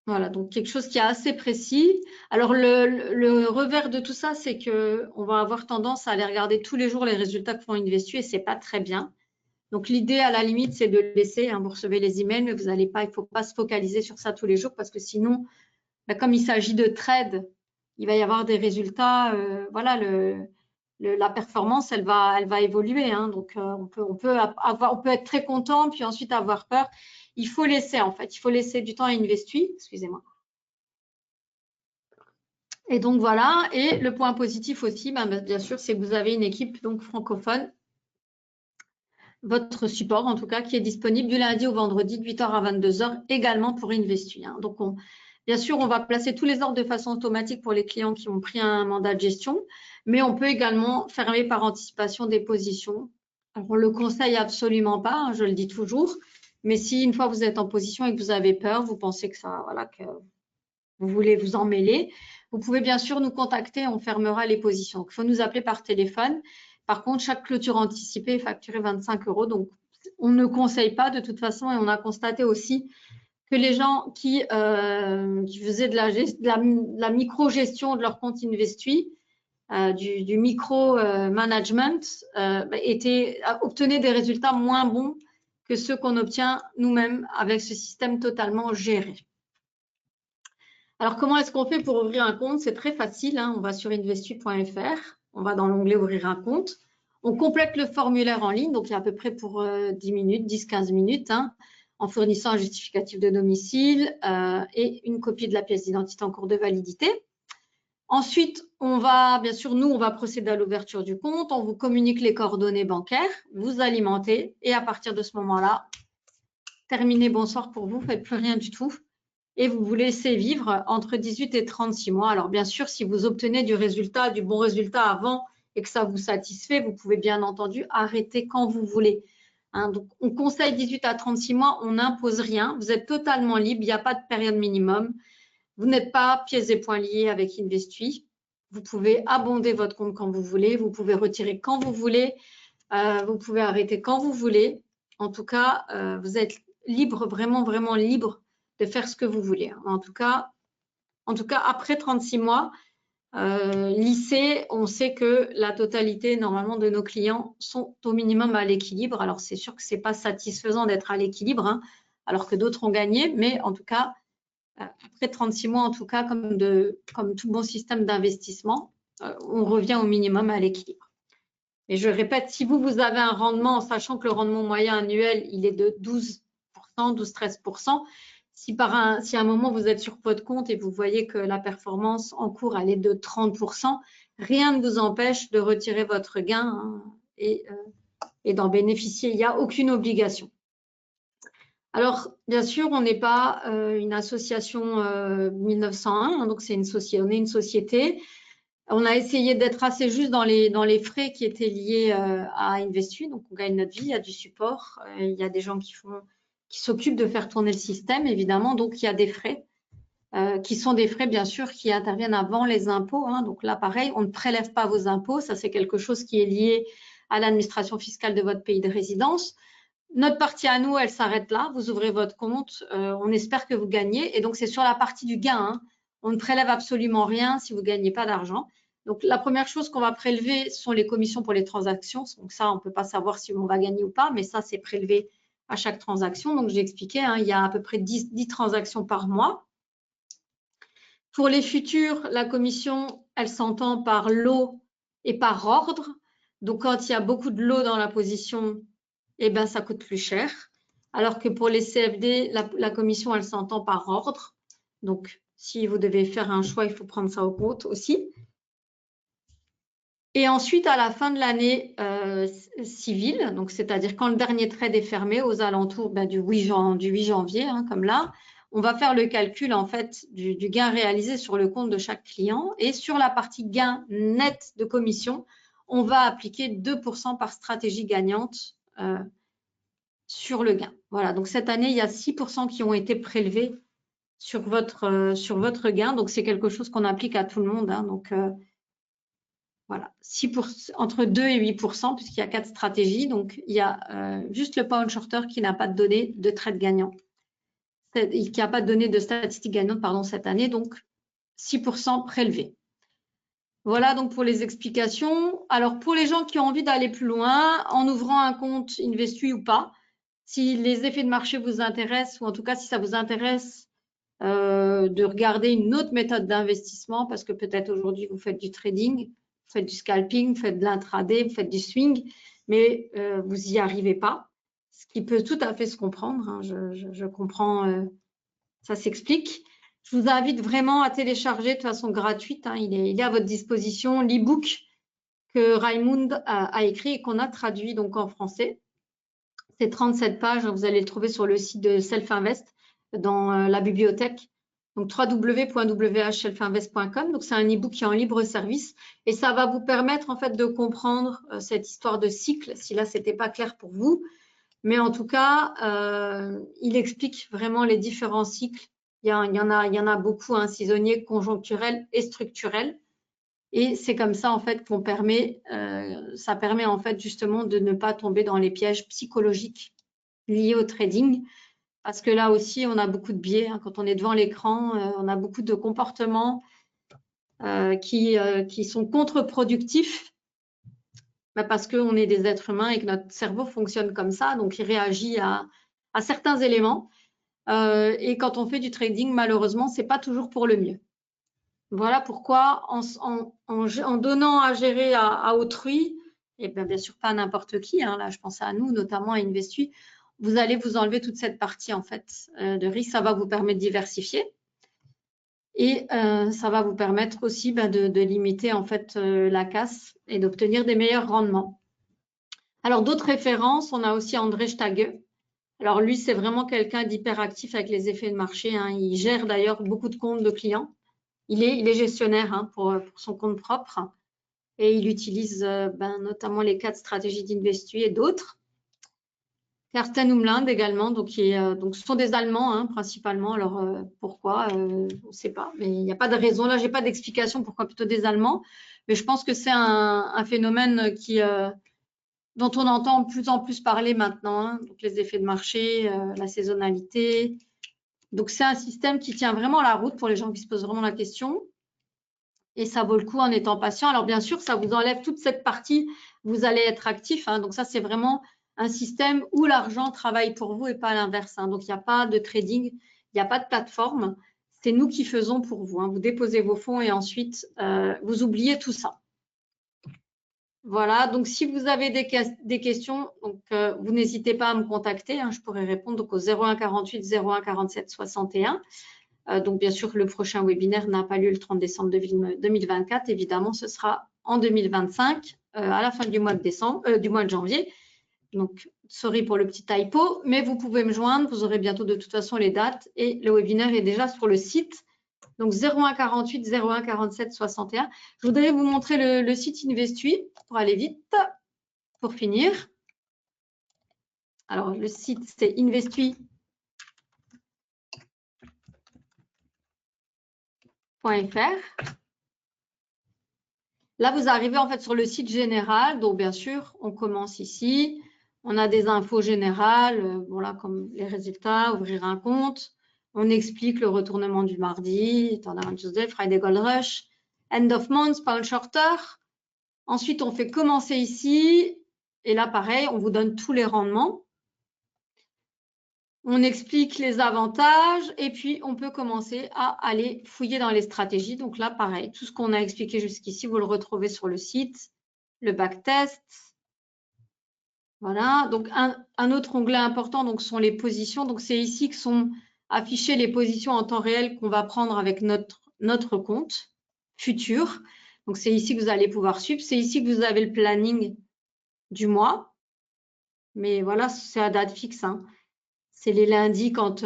Voilà, donc quelque chose qui est assez précis. Alors, le revers de tout ça, c'est qu'on va avoir tendance à aller regarder tous les jours les résultats que font Investu et ce n'est pas très bien. Donc, l'idée, à la limite, c'est de laisser, hein, vous recevez les emails, mais vous n'allez pas, il ne faut pas se focaliser sur ça tous les jours parce que sinon, comme il s'agit de trade, il va y avoir des résultats, voilà, la performance, elle va évoluer. Hein, donc, on peut être très content, puis ensuite avoir peur. Il faut laisser, en fait, il faut laisser du temps à Investu. Excusez-moi. Et donc, voilà. Et le point positif aussi, bien sûr, c'est que vous avez une équipe donc francophone, votre support, en tout cas, qui est disponible du lundi au vendredi de 8h à 22h, également pour Investu. Hein. Donc, bien sûr, on va placer tous les ordres de façon automatique pour les clients qui ont pris un mandat de gestion, mais on peut également fermer par anticipation des positions. Alors, on ne le conseille absolument pas, hein, je le dis toujours, mais si une fois vous êtes en position et que vous avez peur, vous pensez que ça, voilà, que vous voulez vous en mêler, vous pouvez bien sûr nous contacter, on fermera les positions. Donc, il faut nous appeler par téléphone. Par contre, chaque clôture anticipée est facturée 25 €. Donc, on ne conseille pas de toute façon et on a constaté aussi que les gens qui faisaient de la micro-gestion de leur compte Investu, du micro-management, obtenaient des résultats moins bons que ceux qu'on obtient nous-mêmes avec ce système totalement géré. Alors, comment est-ce qu'on fait pour ouvrir un compte? C'est très facile. Hein. On va sur investu.fr, on va dans l'onglet « Ouvrir un compte ». On complète le formulaire en ligne, donc il y a à peu près pour 10 minutes, 10-15 minutes, hein, en fournissant un justificatif de domicile et une copie de la pièce d'identité en cours de validité. Ensuite, on va procéder à l'ouverture du compte, on vous communique les coordonnées bancaires, vous alimentez et à partir de ce moment-là, terminé, bonsoir pour vous, faites plus rien du tout. Et vous vous laissez vivre entre 18 et 36 mois. Alors, bien sûr, si vous obtenez du bon résultat avant et que ça vous satisfait, vous pouvez bien entendu arrêter quand vous voulez. Hein, donc, on conseille 18 à 36 mois, on n'impose rien. Vous êtes totalement libre, il n'y a pas de période minimum. Vous n'êtes pas pieds et poings liés avec Investu. Vous pouvez abonder votre compte quand vous voulez. Vous pouvez retirer quand vous voulez. Vous pouvez arrêter quand vous voulez. En tout cas, vous êtes libre, vraiment, vraiment libre de faire ce que vous voulez. En tout cas, après 36 mois, lycée, on sait que la totalité, normalement, de nos clients sont au minimum à l'équilibre. Alors, c'est sûr que ce n'est pas satisfaisant d'être à l'équilibre, hein, alors que d'autres ont gagné, mais en tout cas, après 36 mois, en tout cas, comme tout bon système d'investissement, on revient au minimum à l'équilibre. Et je répète, si vous avez un rendement, en sachant que le rendement moyen annuel, il est de 12%, 12-13%, si à un moment vous êtes sur votre compte et vous voyez que la performance en cours elle est de 30%, rien ne vous empêche de retirer votre gain hein, et d'en bénéficier. Il n'y a aucune obligation. Alors, bien sûr, on n'est pas une association 1901, hein, donc on est une société. On a essayé d'être assez juste dans les frais qui étaient liés à Investu. Donc, on gagne notre vie, il y a du support, il y a des gens qui s'occupent de faire tourner le système, évidemment. Donc, il y a des frais qui sont des frais, bien sûr, qui interviennent avant les impôts. Hein. Donc là, pareil, on ne prélève pas vos impôts. Ça, c'est quelque chose qui est lié à l'administration fiscale de votre pays de résidence. Notre partie à nous, elle s'arrête là. Vous ouvrez votre compte. On espère que vous gagnez. Et donc, c'est sur la partie du gain. Hein. On ne prélève absolument rien si vous ne gagnez pas d'argent. Donc, la première chose qu'on va prélever sont les commissions pour les transactions. Donc, ça, on ne peut pas savoir si on va gagner ou pas, mais ça, c'est prélevé à chaque transaction. Donc, j'ai expliqué, hein, il y a à peu près 10 transactions par mois. Pour les futurs, la commission, elle s'entend par lot et par ordre. Donc, quand il y a beaucoup de lot dans la position, eh ben, ça coûte plus cher. Alors que pour les CFD, la commission, elle s'entend par ordre. Donc, si vous devez faire un choix, il faut prendre ça au compte aussi. Et ensuite, à la fin de l'année civile, donc c'est-à-dire quand le dernier trade est fermé, aux alentours du 8 janvier, hein, comme là, on va faire le calcul en fait du gain réalisé sur le compte de chaque client. Et sur la partie gain net de commission, on va appliquer 2% par stratégie gagnante sur le gain. Voilà, donc cette année, il y a 6% qui ont été prélevés sur votre gain. Donc, c'est quelque chose qu'on applique à tout le monde. Hein, donc, voilà, entre 2 et 8%, puisqu'il y a 4 stratégies. Donc, il y a juste le pound shorter qui n'a pas de données de trade gagnant. Qui n'a pas de données de statistiques gagnantes, pardon, cette année. Donc, 6% prélevés. Voilà donc pour les explications. Alors, pour les gens qui ont envie d'aller plus loin, en ouvrant un compte Investui ou pas, si les effets de marché vous intéressent, ou en tout cas si ça vous intéresse de regarder une autre méthode d'investissement, parce que peut-être aujourd'hui vous faites du trading, vous faites du scalping, vous faites de l'intraday, vous faites du swing, mais vous n'y arrivez pas, ce qui peut tout à fait se comprendre. Hein, je comprends, ça s'explique. Je vous invite vraiment à télécharger de façon gratuite. Hein, il est à votre disposition l'e-book que Raymond a écrit et qu'on a traduit donc en français. C'est 37 pages, vous allez le trouver sur le site de Self-Invest dans la bibliothèque. Donc www.whselfinvest.com. Donc c'est un e-book qui est en libre service et ça va vous permettre en fait de comprendre cette histoire de cycle. Si là c'était pas clair pour vous, mais en tout cas, il explique vraiment les différents cycles. Il y en a beaucoup, hein, saisonniers, conjoncturels et structurels. Et c'est comme ça en fait ça permet en fait justement de ne pas tomber dans les pièges psychologiques liés au trading. Parce que là aussi, on a beaucoup de biais. Hein. Quand on est devant l'écran, on a beaucoup de comportements qui sont contre-productifs parce qu'on est des êtres humains et que notre cerveau fonctionne comme ça. Donc, il réagit à certains éléments. Et quand on fait du trading, malheureusement, ce n'est pas toujours pour le mieux. Voilà pourquoi, en donnant à gérer à autrui, et bien sûr pas à n'importe qui, hein, là je pense à nous, notamment à Investui, vous allez vous enlever toute cette partie en fait de risque. Ça va vous permettre de diversifier et ça va vous permettre aussi de limiter en fait la casse et d'obtenir des meilleurs rendements. Alors d'autres références, on a aussi André Stage. Alors lui, c'est vraiment quelqu'un d'hyperactif avec les effets de marché. Hein. Il gère d'ailleurs beaucoup de comptes de clients. Il est gestionnaire hein, pour son compte propre et il utilise notamment les 4 stratégies d'Investui et d'autres. Karsten Umland également, donc ce sont des Allemands hein, principalement. Alors pourquoi on ne sait pas, mais il n'y a pas de raison. Là, j'ai pas d'explication pourquoi plutôt des Allemands, mais je pense que c'est un phénomène dont on entend de plus en plus parler maintenant. Hein, donc les effets de marché, la saisonnalité. Donc c'est un système qui tient vraiment la route pour les gens qui se posent vraiment la question. Et ça vaut le coup en étant patient. Alors bien sûr, ça vous enlève toute cette partie, vous allez être actif. Hein, donc ça, c'est vraiment un système où l'argent travaille pour vous et pas l'inverse. Hein. Donc il n'y a pas de trading, il n'y a pas de plateforme. C'est nous qui faisons pour vous. Hein. Vous déposez vos fonds et ensuite, vous oubliez tout ça. Voilà, donc si vous avez des questions, donc, vous n'hésitez pas à me contacter. Hein, je pourrai répondre donc, au 01 48 01 47 61. Donc, bien sûr, le prochain webinaire n'a pas lieu le 30 décembre 2024. Évidemment, ce sera en 2025, à la fin du mois de janvier. Donc, sorry pour le petit typo, mais vous pouvez me joindre. Vous aurez bientôt de toute façon les dates et le webinaire est déjà sur le site. Donc, 01 48 01 47 61. Je voudrais vous montrer le site Investui pour aller vite, pour finir. Alors, le site, c'est Investui. Là, vous arrivez en fait sur le site général. Donc, bien sûr, on commence ici. On a des infos générales, voilà, comme les résultats, ouvrir un compte. On explique le retournement du mardi, Turnaround Tuesday, Friday Gold Rush, End of Month, Pound Shorter. Ensuite, on fait commencer ici. Et là, pareil, on vous donne tous les rendements. On explique les avantages et puis on peut commencer à aller fouiller dans les stratégies. Donc là, pareil, tout ce qu'on a expliqué jusqu'ici, vous le retrouvez sur le site. le backtest. Voilà, donc un autre onglet important donc, sont les positions. Donc, c'est ici que sont affichées les positions en temps réel qu'on va prendre avec notre compte futur. Donc, c'est ici que vous allez pouvoir suivre. C'est ici que vous avez le planning du mois. Mais voilà, c'est à date fixe. Hein. C'est les lundis quand,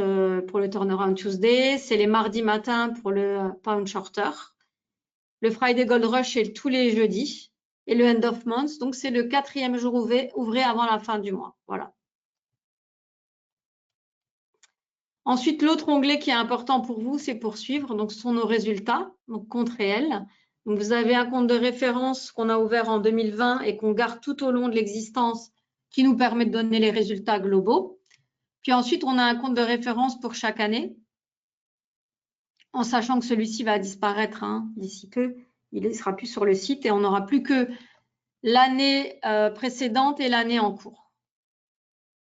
pour le Turnaround Tuesday. C'est les mardis matins pour le Pound Shorter. Le Friday Gold Rush, c'est tous les jeudis. Et le End of Month, donc c'est le 4e jour ouvré avant la fin du mois. Voilà. Ensuite, l'autre onglet qui est important pour vous, c'est poursuivre. Donc, ce sont nos résultats, donc compte réel. Donc, vous avez un compte de référence qu'on a ouvert en 2020 et qu'on garde tout au long de l'existence qui nous permet de donner les résultats globaux. Puis ensuite, on a un compte de référence pour chaque année, en sachant que celui-ci va disparaître d'ici peu. Il ne sera plus sur le site et on n'aura plus que l'année précédente et l'année en cours.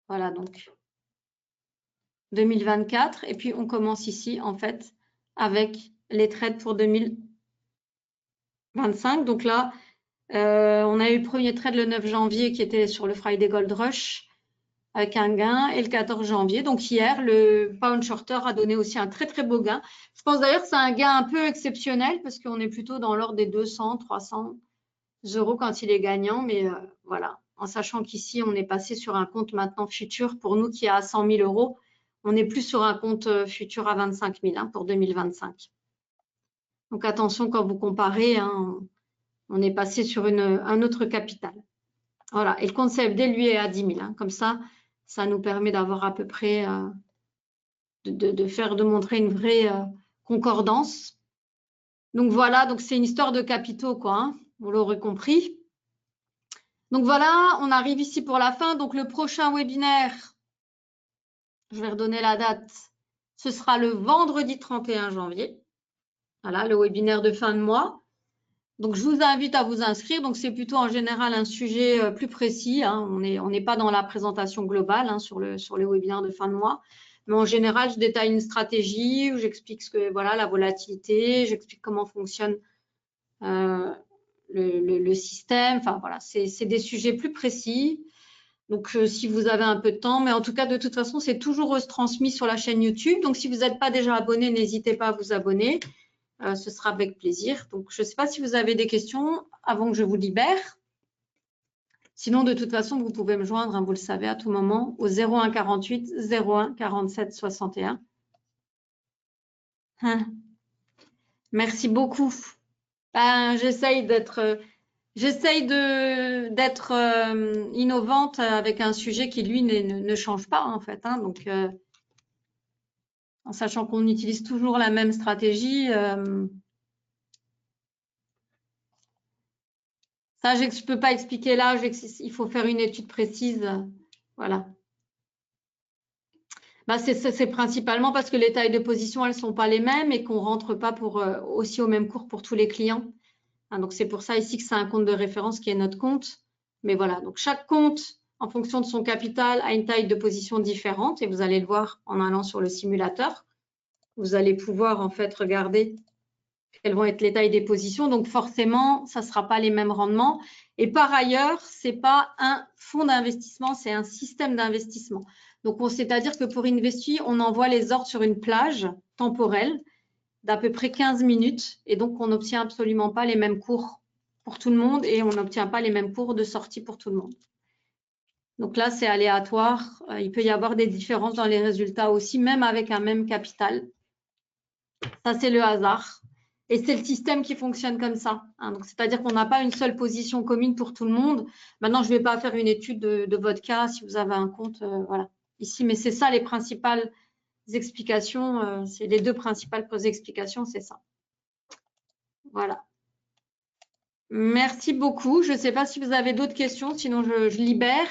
Voilà, donc 2024. Et puis, on commence ici, en fait, avec les trades pour 2025. Donc là, on a eu le premier trade le 9 janvier qui était sur le Friday Gold Rush avec un gain et le 14 janvier. Donc hier, le Pound Shorter a donné aussi un très, très beau gain. Je pense d'ailleurs que c'est un gain un peu exceptionnel parce qu'on est plutôt dans l'ordre des 200, 300 euros quand il est gagnant. Mais voilà, en sachant qu'ici, on est passé sur un compte maintenant futur pour nous qui est à 100 000 euros. On est plus sur un compte futur à 25 000 pour 2025. Donc attention quand vous comparez, on est passé sur un autre capital. Voilà, et le compte CFD, lui, est à 10 000. Comme ça nous permet d'avoir à peu près, de montrer une vraie concordance. Donc voilà, donc c'est une histoire de capitaux, quoi. Vous l'aurez compris. Donc voilà, on arrive ici pour la fin. Donc le prochain webinaire, je vais redonner la date, ce sera le vendredi 31 janvier. Voilà, le webinaire de fin de mois. Donc, je vous invite à vous inscrire. Donc, c'est plutôt en général un sujet plus précis. On n'est pas dans la présentation globale sur le webinaire de fin de mois. Mais en général, je détaille une stratégie où j'explique la volatilité, j'explique comment fonctionne le système. Enfin, voilà, c'est des sujets plus précis. Donc, si vous avez un peu de temps, mais en tout cas, de toute façon, c'est toujours retransmis sur la chaîne YouTube. Donc, si vous n'êtes pas déjà abonné, n'hésitez pas à vous abonner. Ce sera avec plaisir. Donc, je ne sais pas si vous avez des questions avant que je vous libère. Sinon, de toute façon, vous pouvez me joindre, vous le savez, à tout moment, au 01 48 01 47 61. Merci beaucoup. J'essaye d'être innovante avec un sujet qui, lui, ne change pas, en fait. Donc, en sachant qu'on utilise toujours la même stratégie. Ça, je ne peux pas expliquer là, il faut faire une étude précise. Voilà. C'est principalement parce que les tailles de position, elles ne sont pas les mêmes et qu'on ne rentre pas aussi au même cours pour tous les clients. Donc, c'est pour ça ici que c'est un compte de référence qui est notre compte. Mais voilà, donc chaque compte, en fonction de son capital, a une taille de position différente et vous allez le voir en allant sur le simulateur. Vous allez pouvoir en fait regarder quelles vont être les tailles des positions. Donc, forcément, ça ne sera pas les mêmes rendements. Et par ailleurs, ce n'est pas un fonds d'investissement, c'est un système d'investissement. Donc, c'est-à-dire que pour investir, on envoie les ordres sur une plage temporelle d'à peu près 15 minutes. Et donc, on n'obtient absolument pas les mêmes cours pour tout le monde et on n'obtient pas les mêmes cours de sortie pour tout le monde. Donc là, c'est aléatoire. Il peut y avoir des différences dans les résultats aussi, même avec un même capital. Ça, c'est le hasard. Et c'est le système qui fonctionne comme ça. Donc, c'est-à-dire qu'on n'a pas une seule position commune pour tout le monde. Maintenant, je ne vais pas faire une étude de votre cas si vous avez un compte voilà, ici. Mais c'est ça les principales explications. C'est les deux principales explications, c'est ça. Voilà. Merci beaucoup. Je ne sais pas si vous avez d'autres questions. Sinon, je libère.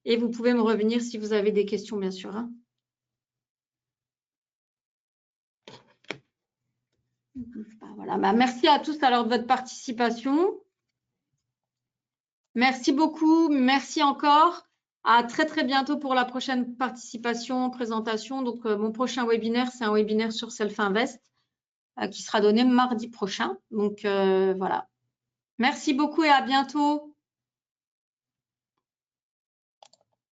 Et vous pouvez me revenir si vous avez des questions, bien sûr. Voilà. Merci à tous alors de votre participation. Merci beaucoup. Merci encore. À très, très bientôt pour la prochaine participation, présentation. Donc, mon prochain webinaire, c'est un webinaire sur Self-Invest qui sera donné mardi prochain. Donc, voilà. Merci beaucoup et à bientôt.